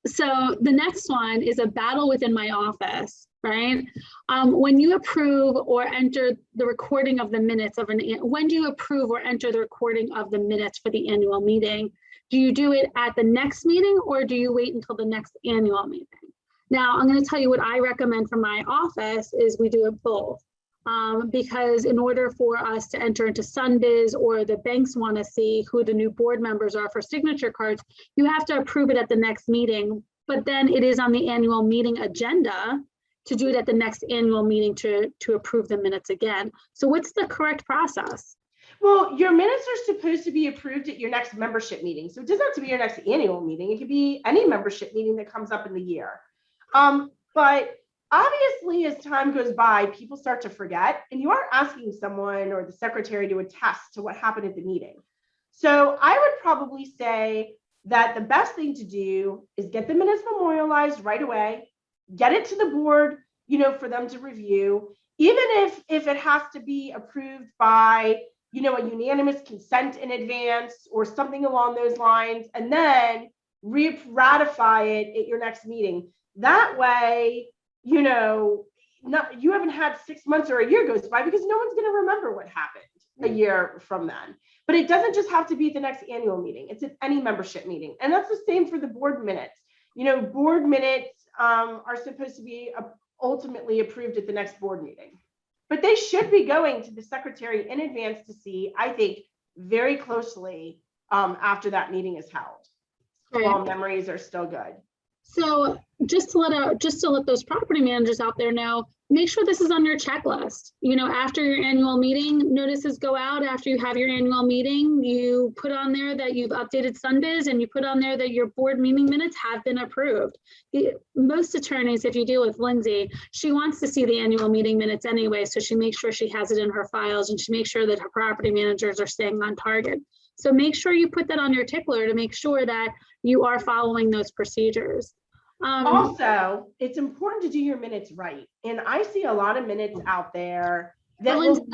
So the next one is a battle within my office, right? When you approve or enter the recording of the minutes when do you approve or enter the recording of the minutes for the annual meeting? Do you do it at the next meeting or do you wait until the next annual meeting? Now, I'm going to tell you what I recommend from my office is we do it both. Because in order for us to enter into Sundays or the banks want to see who the new board members are for signature cards, you have to approve it at the next meeting, but then it is on the annual meeting agenda to do it at the next annual meeting to approve the minutes again. So what's the correct process? Well, your minutes are supposed to be approved at your next membership meeting. So it doesn't have to be your next annual meeting. It could be any membership meeting that comes up in the year. But obviously, as time goes by, people start to forget, and you are asking someone or the secretary to attest to what happened at the meeting. So I would probably say that the best thing to do is get the minutes memorialized right away, get it to the board, for them to review, even if it has to be approved by, a unanimous consent in advance or something along those lines, and then ratify it at your next meeting. That way, you haven't had 6 months or a year goes by because no one's going to remember what happened a year from then. But it doesn't just have to be the next annual meeting. It's at any membership meeting. And that's the same for the board minutes. Board minutes are supposed to be ultimately approved at the next board meeting. But they should be going to the secretary in advance to see, I think, very closely after that meeting is held. Right. While memories are still good. So just to let those property managers out there know, make sure this is on your checklist. After your annual meeting, notices go out. After you have your annual meeting, you put on there that you've updated Sundays and you put on there that your board meeting minutes have been approved. Most attorneys, if you deal with Lindsay, she wants to see the annual meeting minutes anyway, so she makes sure she has it in her files and she makes sure that her property managers are staying on target. So make sure you put that on your tickler to make sure that you are following those procedures. Also, it's important to do your minutes right. And I see a lot of minutes out there that Well,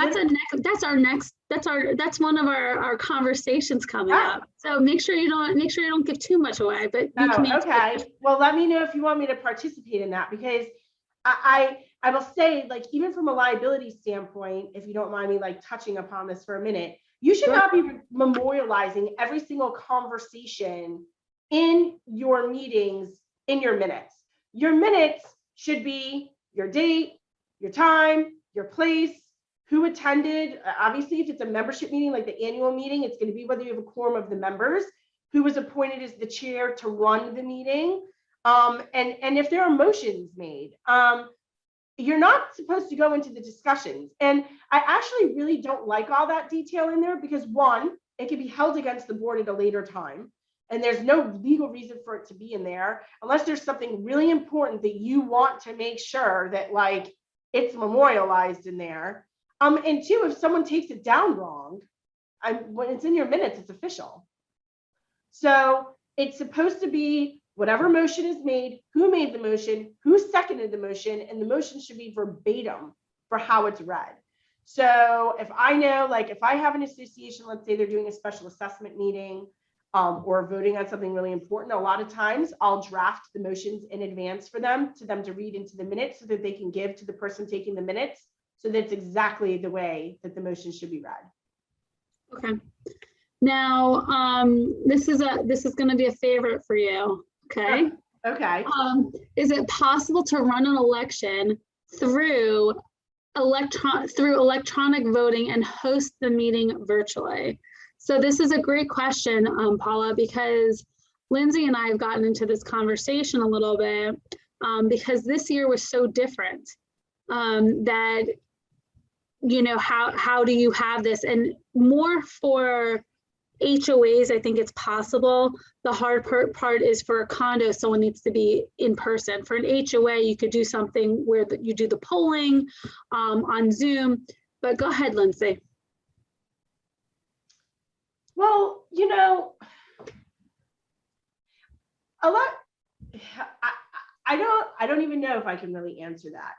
that's one of our conversations coming up. So make sure you don't give too much away, but you can answer. Okay. Well, let me know if you want me to participate in that, because I will say, like, even from a liability standpoint, if you don't mind me like touching upon this for a minute, you should not be memorializing every single conversation in your meetings in your minutes. Your minutes should be your date, your time, your place, who attended. Obviously, if it's a membership meeting, like the annual meeting, it's going to be whether you have a quorum of the members, who was appointed as the chair to run the meeting, and if there are motions made. You're not supposed to go into the discussions. And I actually really don't like all that detail in there, because one, it can be held against the board at a later time. And there's no legal reason for it to be in there, unless there's something really important that you want to make sure that like it's memorialized in there. And two, if someone takes it down wrong, when it's in your minutes, it's official. So it's supposed to be whatever motion is made, who made the motion, who seconded the motion, and the motion should be verbatim for how it's read. So if I know, like if I have an association, let's say they're doing a special assessment meeting, or voting on something really important, a lot of times I'll draft the motions in advance for them to read into the minutes, so that they can give to the person taking the minutes. So that's exactly the way that the motion should be read. Okay. Now, this is going to be a favorite for you. Okay. Okay. Is it possible to run an election through electronic voting and host the meeting virtually? So this is a great question, Paula, because Lindsay and I have gotten into this conversation a little bit, because this year was so different, that, you know, how do you have this? And more for HOAs, I think it's possible. The hard part is for a condo, someone needs to be in person. For an HOA, you could do something where you do the polling on Zoom, but go ahead, Lindsay. Well, you know, a lot, I don't even know if I can really answer that.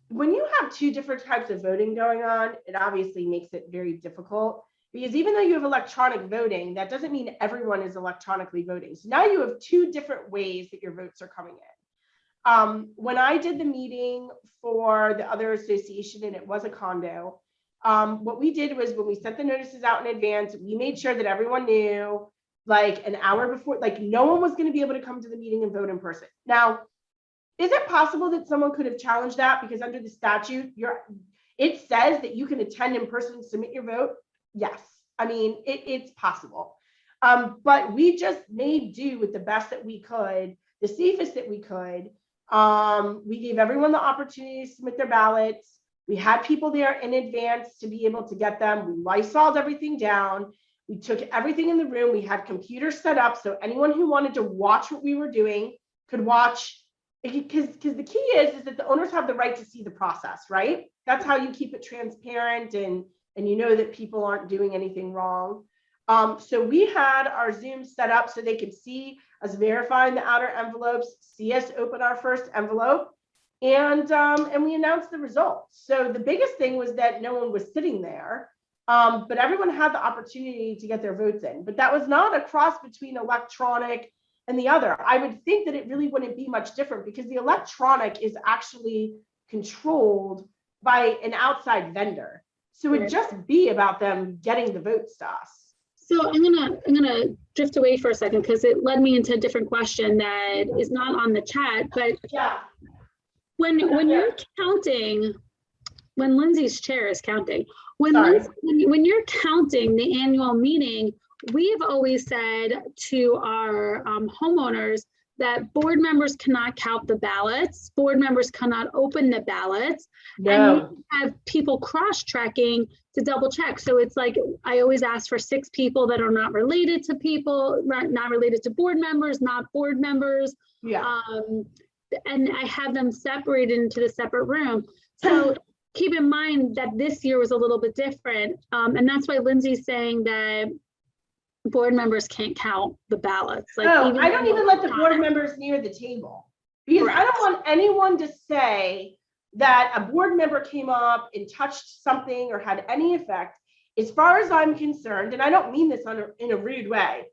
When you have two different types of voting going on, it obviously makes it very difficult, because even though you have electronic voting, that doesn't mean everyone is electronically voting. So now you have two different ways that your votes are coming in. When I did the meeting for the other association, and it was a condo, what we did was, when we sent the notices out in advance, we made sure that everyone knew, like an hour before, like no one was going to be able to come to the meeting and vote in person. Now, is it possible that someone could have challenged that? Because under the statute, it says that you can attend in person and submit your vote. Yes, I mean, it's possible. But we just made do with the best that we could, the safest that we could. We gave everyone the opportunity to submit their ballots. We had people there in advance to be able to get them. We Lysoled everything down. We took everything in the room. We had computers set up, so anyone who wanted to watch what we were doing could watch. Because the key is that the owners have the right to see the process, right? That's how you keep it transparent, and you know that people aren't doing anything wrong. So we had our Zoom set up so they could see us verifying the outer envelopes, see us open our first envelope, and we announced the results. So the biggest thing was that no one was sitting there, but everyone had the opportunity to get their votes in. But that was not a cross between electronic and the other. I would think that it really wouldn't be much different, because the electronic is actually controlled by an outside vendor. So it'd just be about them getting the votes to us. So I'm gonna drift away for a second, because it led me into a different question that is not on the chat. But yeah, when you're counting, when Lindsay's chair is counting, when you're counting the annual meeting, we've always said to our homeowners that board members cannot count the ballots, board members cannot open the ballots, and you have people cross-tracking to double check. So it's like, I always ask for 6 people that are not related to people, not related to board members, not board members. Yeah. And I have them separated into the separate room. So keep in mind that this year was a little bit different. And that's why Lindsay's saying that board members can't count the ballots. Like, Oh, even I don't though even let the it's board not- members near the table. Because I Correct. don't want anyone to say that a board member came up and touched something or had any effect. As far as I'm concerned, and I don't mean this in a rude way,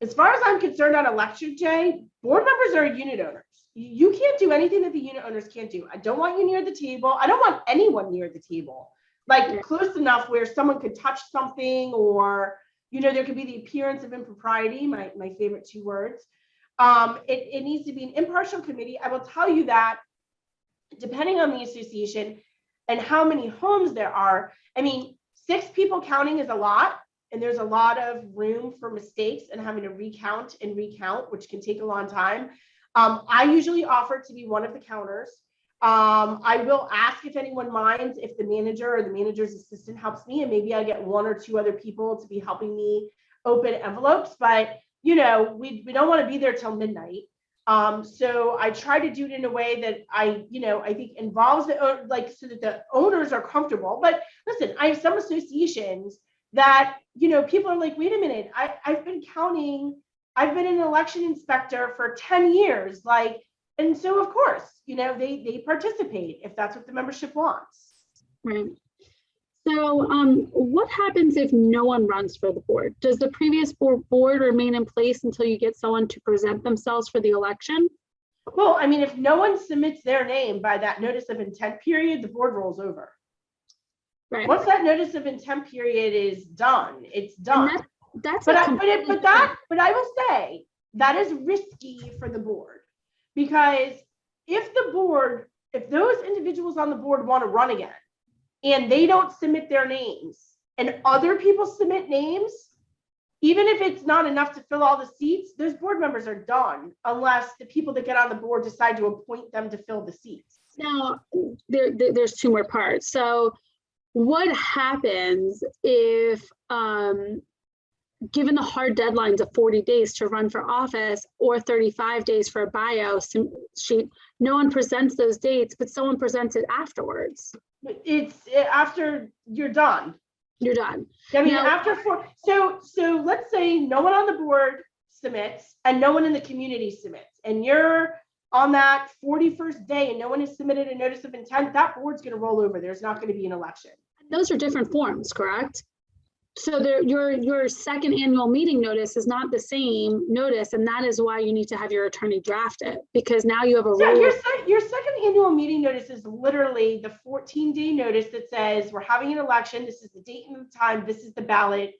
as far as I'm concerned on election day, board members are unit owners. You can't do anything that the unit owners can't do. I don't want you near the table. I don't want anyone near the table, like Yeah. close enough where someone could touch something, or, you know, there could be the appearance of impropriety, my favorite two words. It needs to be an impartial committee. I will tell you that depending on the association and how many homes there are, I mean, 6 people counting is a lot, and there's a lot of room for mistakes and having to recount, which can take a long time. I usually offer to be one of the counters. I will ask if anyone minds if the manager or the manager's assistant helps me, and maybe I get 1 or 2 other people to be helping me open envelopes, but you know, we don't want to be there till midnight. So I try to do it in a way that I think involves the, like, so that the owners are comfortable. But listen, I have some associations that, you know, people are like, wait a minute, I've been counting, I've been an election inspector for 10 years, like, and so of course, you know, they participate if that's what the membership wants. Right. So what happens if no one runs for the board? Does the previous board remain in place until you get someone to present themselves for the election? Well, I mean, if no one submits their name by that notice of intent period, the board rolls over. Right. Once that notice of intent period is done, it's done. That's But I will say that is risky for the board, because if those individuals on the board want to run again and they don't submit their names and other people submit names, even if it's not enough to fill all the seats, those board members are done unless the people that get on the board decide to appoint them to fill the seats. Now, there's 2 more parts. So what happens if, given the hard deadlines of 40 days to run for office or 35 days for a bio sheet, no one presents those dates, but someone presents it afterwards? It's after you're done. You're done. I mean, Now, after 4, so let's say no one on the board submits and no one in the community submits, and you're on that 41st day and no one has submitted a notice of intent, that board's going to roll over. There's not going to be an election. those are different forms, correct? So your second annual meeting notice is not the same notice, and that is why you need to have your attorney draft it, because now you have a Yeah, rule. your second annual meeting notice is literally the 14-day notice that says we're having an election. This is the date and the time. This is the ballot.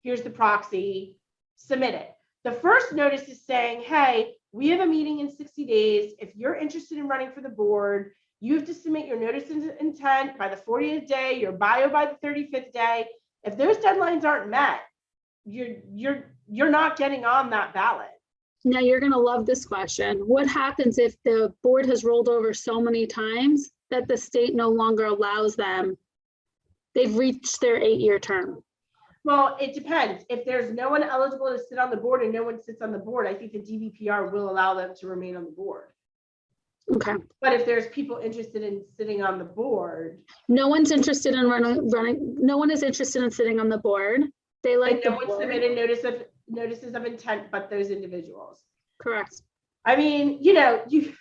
Here's the proxy. Submit it. The first notice is saying, hey, we have a meeting in 60 days. If you're interested in running for the board, you have to submit your notice of intent by the 40th day, your bio by the 35th day. If those deadlines aren't met, you're not getting on that ballot. Now you're going to love this question. What happens if the board has rolled over so many times that the state no longer allows them? They've reached their 8-year term. Well, it depends. If there's no one eligible to sit on the board and no one sits on the board, I think the DBPR will allow them to remain on the board. Okay. But if there's people interested in sitting on the board, No one's interested in running. No one is interested in sitting on the board. They like and the no one board. submitted notices of intent, but those individuals. Correct. I mean, you know, you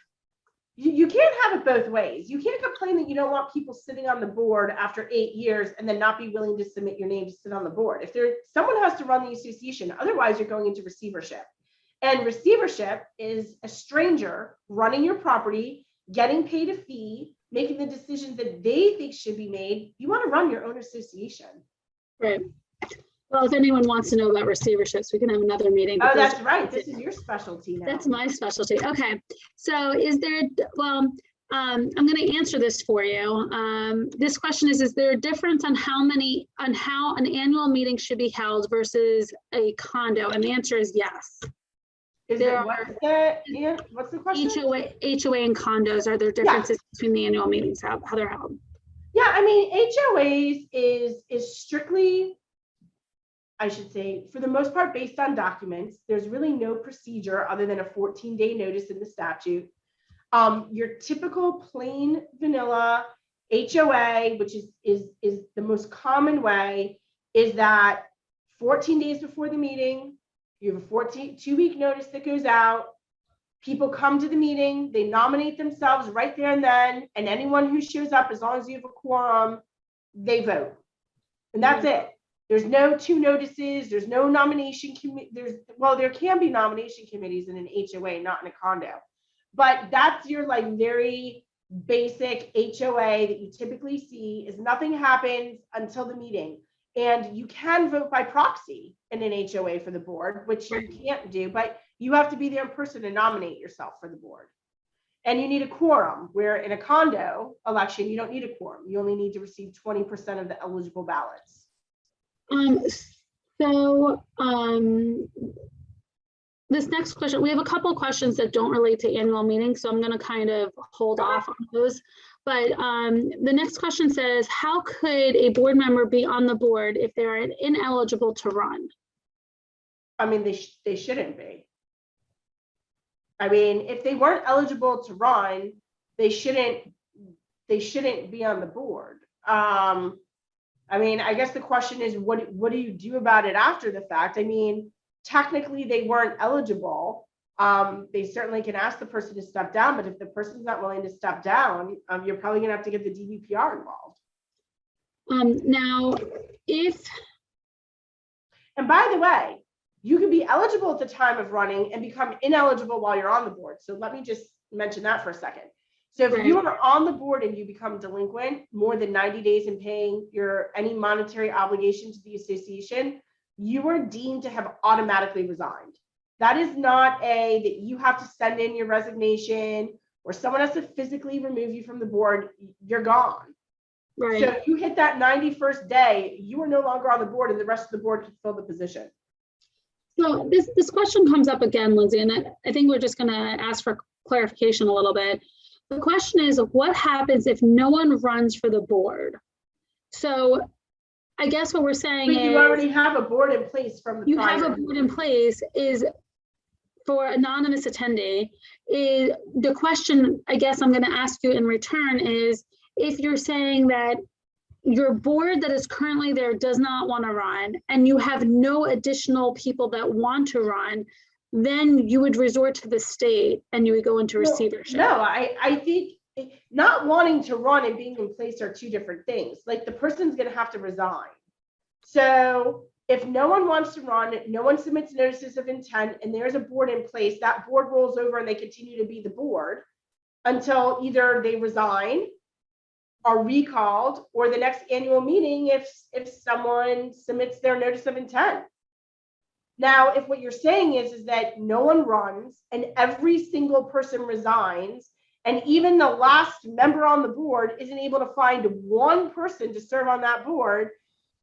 can't have it both ways. You can't complain that you don't want people sitting on the board after 8 years and then not be willing to submit your name to sit on the board. If someone has to run the association, otherwise you're going into receivership. And receivership is a stranger running your property, getting paid a fee, making the decisions that they think should be made. You want to run your own association. Right. Well, if anyone wants to know about receiverships, we can have another meeting. Oh, that's right. This is your specialty now. That's my specialty. Okay. So I'm going to answer this for you. This question is there a difference on how an annual meeting should be held versus a condo? And the answer is yes. What's the question? HOA and condos, are there differences between the annual meetings, how they're held? Yeah, I mean, HOAs is strictly, I should say, for the most part, based on documents. There's really no procedure other than a 14-day notice in the statute. Your typical plain vanilla HOA, which is the most common way, is that 14 days before the meeting, you have a 2-week notice that goes out. People come to the meeting, they nominate themselves right there and then, and anyone who shows up, as long as you have a quorum, they vote. And that's it. There's no 2 notices, there's no nomination committee. There can be nomination committees in an HOA, not in a condo. But that's your like very basic HOA that you typically see, is nothing happens until the meeting. And you can vote by proxy in an HOA for the board, which you can't do, but you have to be there in person to nominate yourself for the board. And you need a quorum, where in a condo election, you don't need a quorum. You only need to receive 20% of the eligible ballots. This next question, we have a couple of questions that don't relate to annual meetings, so I'm going to kind of hold off on those. But the next question says, how could a board member be on the board if they're ineligible to run? I mean, they shouldn't be. I mean, if they weren't eligible to run, they shouldn't be on the board. I mean, I guess the question is, what do you do about it after the fact? I mean, technically they weren't eligible. They certainly can ask the person to step down, but if the person's not willing to step down, you're probably gonna have to get the DVPR involved. Now, and by the way, you can be eligible at the time of running and become ineligible while you're on the board. So let me just mention that for a second. So if you are on the board and you become delinquent more than 90 days in paying any monetary obligation to the association, you are deemed to have automatically resigned. That is not that you have to send in your resignation or someone has to physically remove you from the board. You're gone. right. So if you hit that 91st day, you are no longer on the board and the rest of the board can fill the position. So this question comes up again, Lindsay, and I think we're just going to ask for clarification a little bit. The question is, what happens if no one runs for the board? So I guess what we're saying is, you already have a board in place from the prior. You have a board in place is for anonymous attendee. Is the question I guess I'm going to ask you in return is, if you're saying that your board that is currently there does not want to run and you have no additional people that want to run, then you would resort to the state and you would go into receivership. No, I think not wanting to run and being in place are 2 different things. Like the person's going to have to resign. So if no one wants to run, no one submits notices of intent, and there's a board in place, that board rolls over and they continue to be the board until either they resign, are recalled, or the next annual meeting if someone submits their notice of intent. Now, if what you're saying is that no one runs and every single person resigns, and even the last member on the board isn't able to find one person to serve on that board,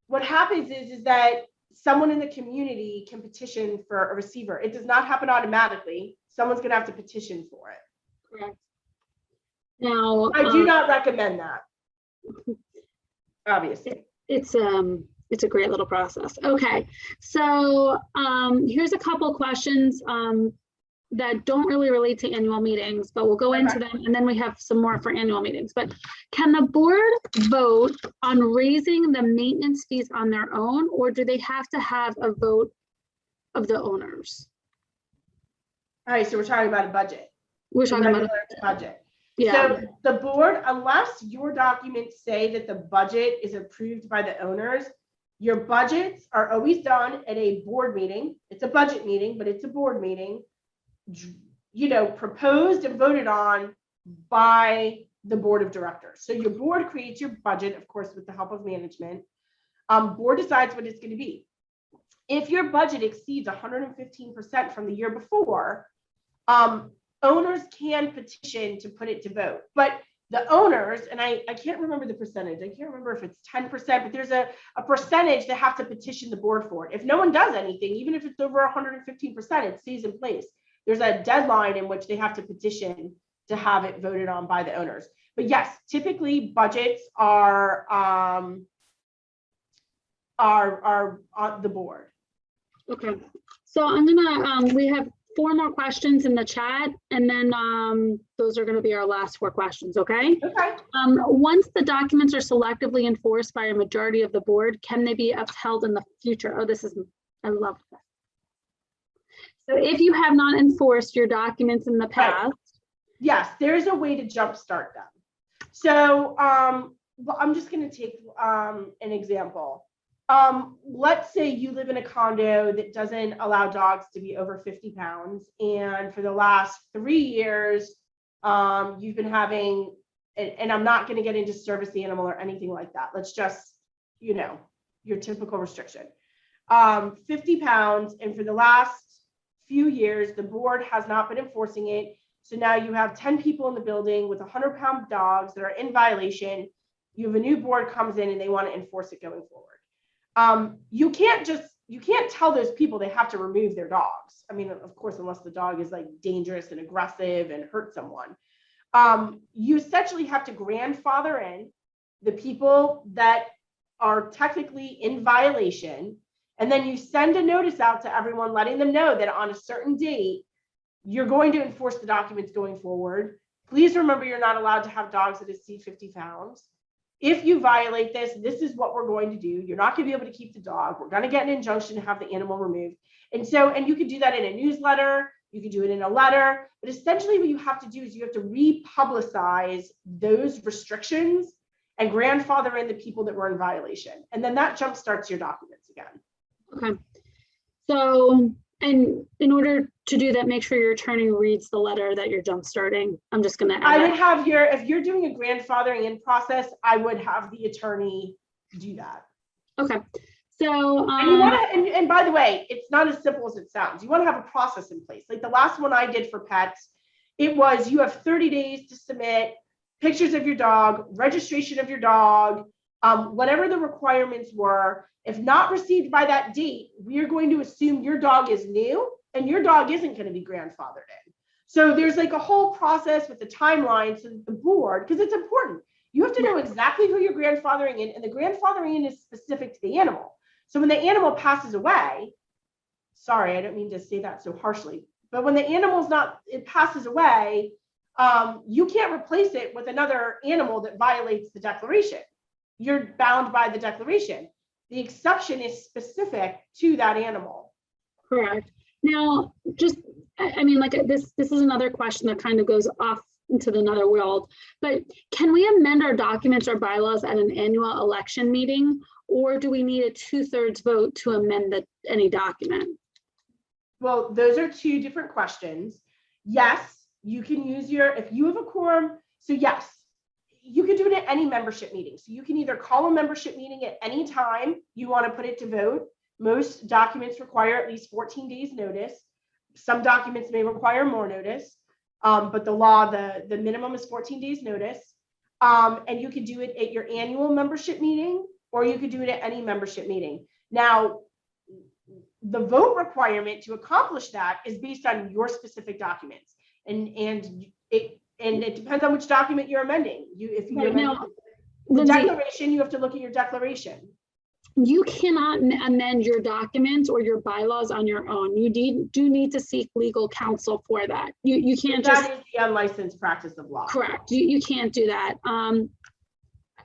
what happens is that someone in the community can petition for a receiver. It does not happen automatically. Someone's going to have to petition for it. Correct. Now, I do not recommend that. Obviously, it's a great little process. Okay, so here's a couple questions that don't really relate to annual meetings, but we'll go into them, and then we have some more for annual meetings. But can the board vote on raising the maintenance fees on their own, or do they have to have a vote of the owners? all right, so we're talking about a budget. We're talking about a budget. Yeah. So the board, unless your documents say that the budget is approved by the owners, your budgets are always done at a board meeting. It's a budget meeting, but it's a board meeting, proposed and voted on by the board of directors. So your board creates your budget, of course, with the help of management. Board decides what it's going to be. If your budget exceeds 115% from the year before, owners can petition to put it to vote. But the owners, and I can't remember the percentage. I can't remember if it's 10%, but there's a percentage that have to petition the board for it. If no one does anything, even if it's over 115%, it stays in place. There's a deadline in which they have to petition to have it voted on by the owners. But yes, typically budgets are on the board. Okay, so I'm gonna, we have 4 more questions in the chat, and then those are going to be our last 4 questions, okay? Okay. Once the documents are selectively enforced by a majority of the board, can they be upheld in the future? Oh, this is, I love that. So if you have not enforced your documents in the past. Right. Yes, there's a way to jumpstart them. So well, I'm just going to take an example. Let's say you live in a condo that doesn't allow dogs to be over 50 pounds. And for the last 3 years, you've been having, and I'm not going to get into service animal or anything like that. Let's just, you know, your typical restriction. 50 pounds. And for the last few years, the board has not been enforcing it. So now you have 10 people in the building with 100-pound dogs that are in violation. You have a new board comes in and they want to enforce it going forward. You can't tell those people they have to remove their dogs. I mean, of course, unless the dog is like dangerous and aggressive and hurt someone. You essentially have to grandfather in the people that are technically in violation. And then you send a notice out to everyone letting them know that on a certain date, you're going to enforce the documents going forward. Please remember you're not allowed to have dogs that exceed 50 pounds. If you violate this, this is what we're going to do. You're not going to be able to keep the dog. We're going to get an injunction to have the animal removed. And you can do that in a newsletter. You can do it in a letter. But essentially what you have to do is you have to republicize those restrictions and grandfather in the people that were in violation. And then that jumpstarts your documents again. Okay. So, and in order to do that, make sure your attorney reads the letter that you're jump starting. I'm just going to add I would have if you're doing a grandfathering in process, I would have the attorney do that. Okay. So, and you want to, and by the way, it's not as simple as it sounds. You want to have a process in place. Like the last one I did for pets, it was you have 30 days to submit pictures of your dog, registration of your dog, whatever the requirements were. If not received by that date, we are going to assume your dog is new and your dog isn't going to be grandfathered in. So there's like a whole process with the timeline so that the board, because it's important, you have to know exactly who you're grandfathering in, and the grandfathering in is specific to the animal. So when the animal passes away, sorry, I don't mean to say that so harshly, but when the animal's it passes away, you can't replace it with another animal that violates the declaration. You're bound by the declaration. The exception is specific to that animal. Correct. Now, just, I mean, like this is another question that kind of goes off into another world, but can we amend our documents or bylaws at an annual election meeting, or do we need a 2/3 vote to amend any document? Well, those are 2 different questions. Yes, you can use if you have a quorum. So yes, you can do it at any membership meeting. So you can either call a membership meeting at any time you want to put it to vote. Most documents require at least 14 days notice. Some documents may require more notice, but the law, the minimum is 14 days notice. And you could do it at your annual membership meeting, or you could do it at any membership meeting. Now, the vote requirement to accomplish that is based on your specific documents. And it depends on which document you're amending. If you amend the declaration, you have to look at your declaration. You cannot amend your documents or your bylaws on your own. You do need to seek legal counsel for that. You can't just. That is the unlicensed practice of law. Correct. You can't do that.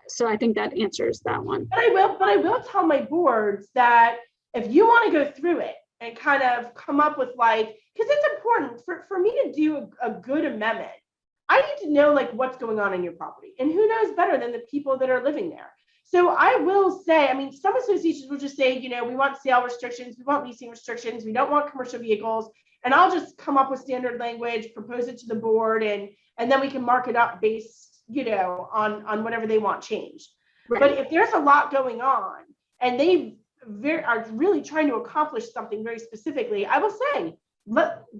So I think that answers that one. But I will tell my boards that if you want to go through it and kind of come up with because it's important for me to do a good amendment. I need to know what's going on in your property, and who knows better than the people that are living there. So I will say, I mean, some associations will just say, we want sale restrictions, we want leasing restrictions, we don't want commercial vehicles, and I'll just come up with standard language, propose it to the board, and then we can mark it up based, on whatever they want changed. Right. But if there's a lot going on and they are really trying to accomplish something very specifically, I will say,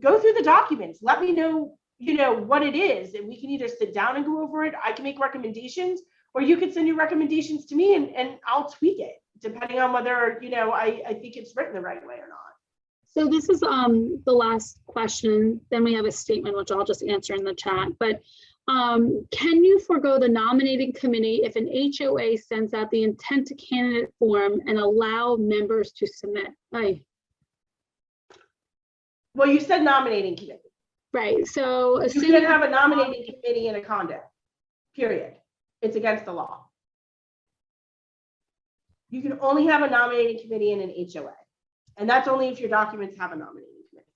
go through the documents, let me know what it is, and we can either sit down and go over it. I can make recommendations, or you could send your recommendations to me and I'll tweak it depending on whether, I think it's written the right way or not. So this is the last question. Then we have a statement, which I'll just answer in the chat. But can you forego the nominating committee if an HOA sends out the intent to candidate form and allow members to submit? Well, you said nominating committee. Right, so You assuming, can't have a nominating committee in a condo, period. It's against the law. You can only have a nominating committee in an HOA. And that's only if your documents have a nominating committee.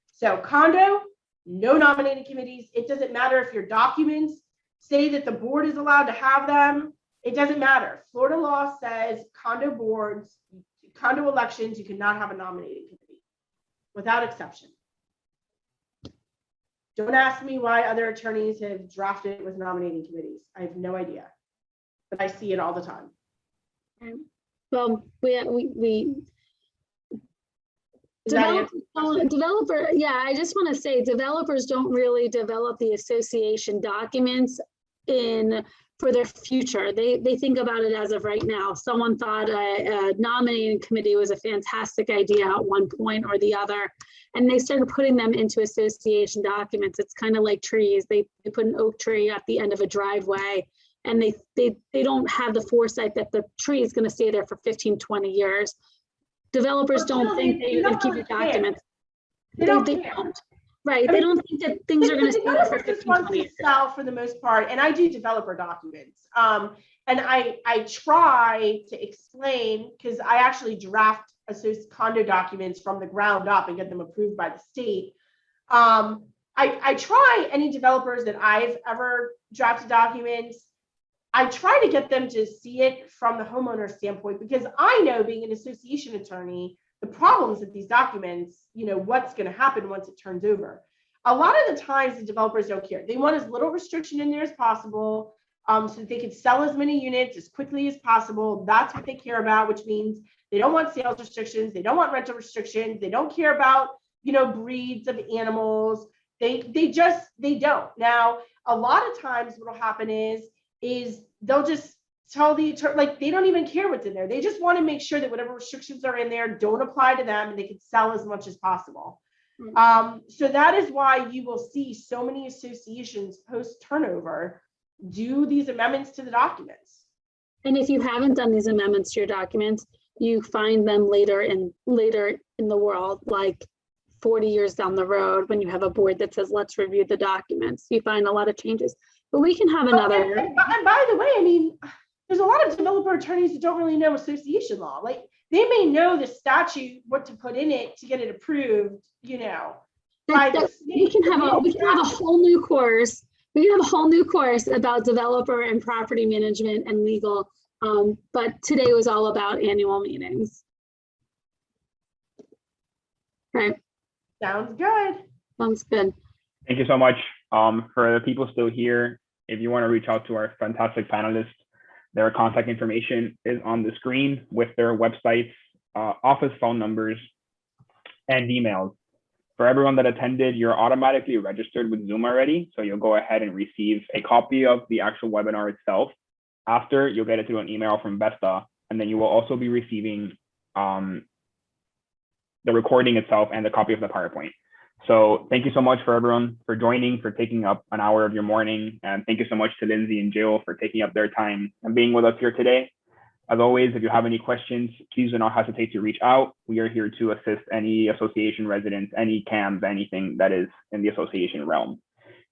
So condo, no nominating committees. It doesn't matter if your documents say that the board is allowed to have them. It doesn't matter. Florida law says condo boards, condo elections, you cannot have a nominating committee without exception. Don't ask me why other attorneys have drafted with nominating committees. I have no idea, but I see it all the time. well, we Does that answer the question? developer, yeah, I just want to say developers don't really develop the association documents for their future. They think about it as of right now. Someone thought a nominating committee was a fantastic idea at one point or the other, and they started putting them into association documents. It's kind of like trees. They put an oak tree at the end of a driveway, and they don't have the foresight that the tree is going to stay there for 15, 20 years. Developers don't think that you're going to keep your documents. They don't. Right, they don't think that things are going to stay there for 15, 20 years. Sell for the most part, and I do developer documents. And I try to explain, because I actually draft condo documents from the ground up and get them approved by the state. I try any developers that I've ever drafted documents, I try to get them to see it from the homeowner standpoint, because I know, being an association attorney, the problems with these documents, what's going to happen once it turns over. A lot of the times the developers don't care. They want as little restriction in there as possible, so that they can sell as many units as quickly as possible. That's what they care about, which means they don't want sales restrictions. They don't want rental restrictions. They don't care about, breeds of animals. They don't. Now, a lot of times what will happen is they'll just tell the attorney, like, they don't even care what's in there. They just want to make sure that whatever restrictions are in there don't apply to them, and they can sell as much as possible. So that is why you will see so many associations post turnover do these amendments to the documents. And if you haven't done these amendments to your documents, you find them later in the world, like 40 years down the road, when you have a board that says, let's review the documents. You find a lot of changes, but we can have another. And by the way, there's a lot of developer attorneys that don't really know association law. Like, they may know the statute, what to put in it to get it approved, we can have a whole new course. We can have a whole new course about developer and property management and legal. But today was all about annual meetings. Right. Sounds good. Sounds good. Thank you so much. For the people still here, if you want to reach out to our fantastic panelists, their contact information is on the screen with their websites, office phone numbers, and emails. For everyone that attended, you're automatically registered with Zoom already, so you'll go ahead and receive a copy of the actual webinar itself. After, you'll get it through an email from Vesta, and then you will also be receiving the recording itself and the copy of the PowerPoint. So thank you so much for everyone for joining, for taking up an hour of your morning. And thank you so much to Lindsay and Jill for taking up their time and being with us here today. As always, if you have any questions, please do not hesitate to reach out. We are here to assist any association residents, any CAMs, anything that is in the association realm.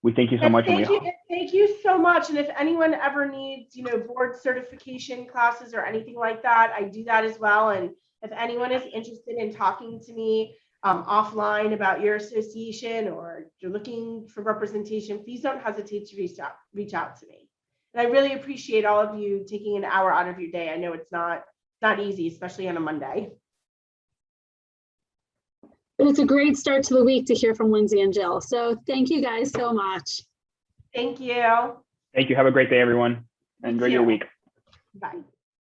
We thank you so much. Thank you so much. And if anyone ever needs, board certification classes or anything like that, I do that as well. And if anyone is interested in talking to me offline about your association, or you're looking for representation, please don't hesitate to reach out to me. And I really appreciate all of you taking an hour out of your day. I know it's not easy, especially on a Monday. But it's a great start to the week to hear from Lindsay and Jill. So thank you guys so much. Thank you. Thank you. Have a great day, everyone. Enjoy your week. Bye.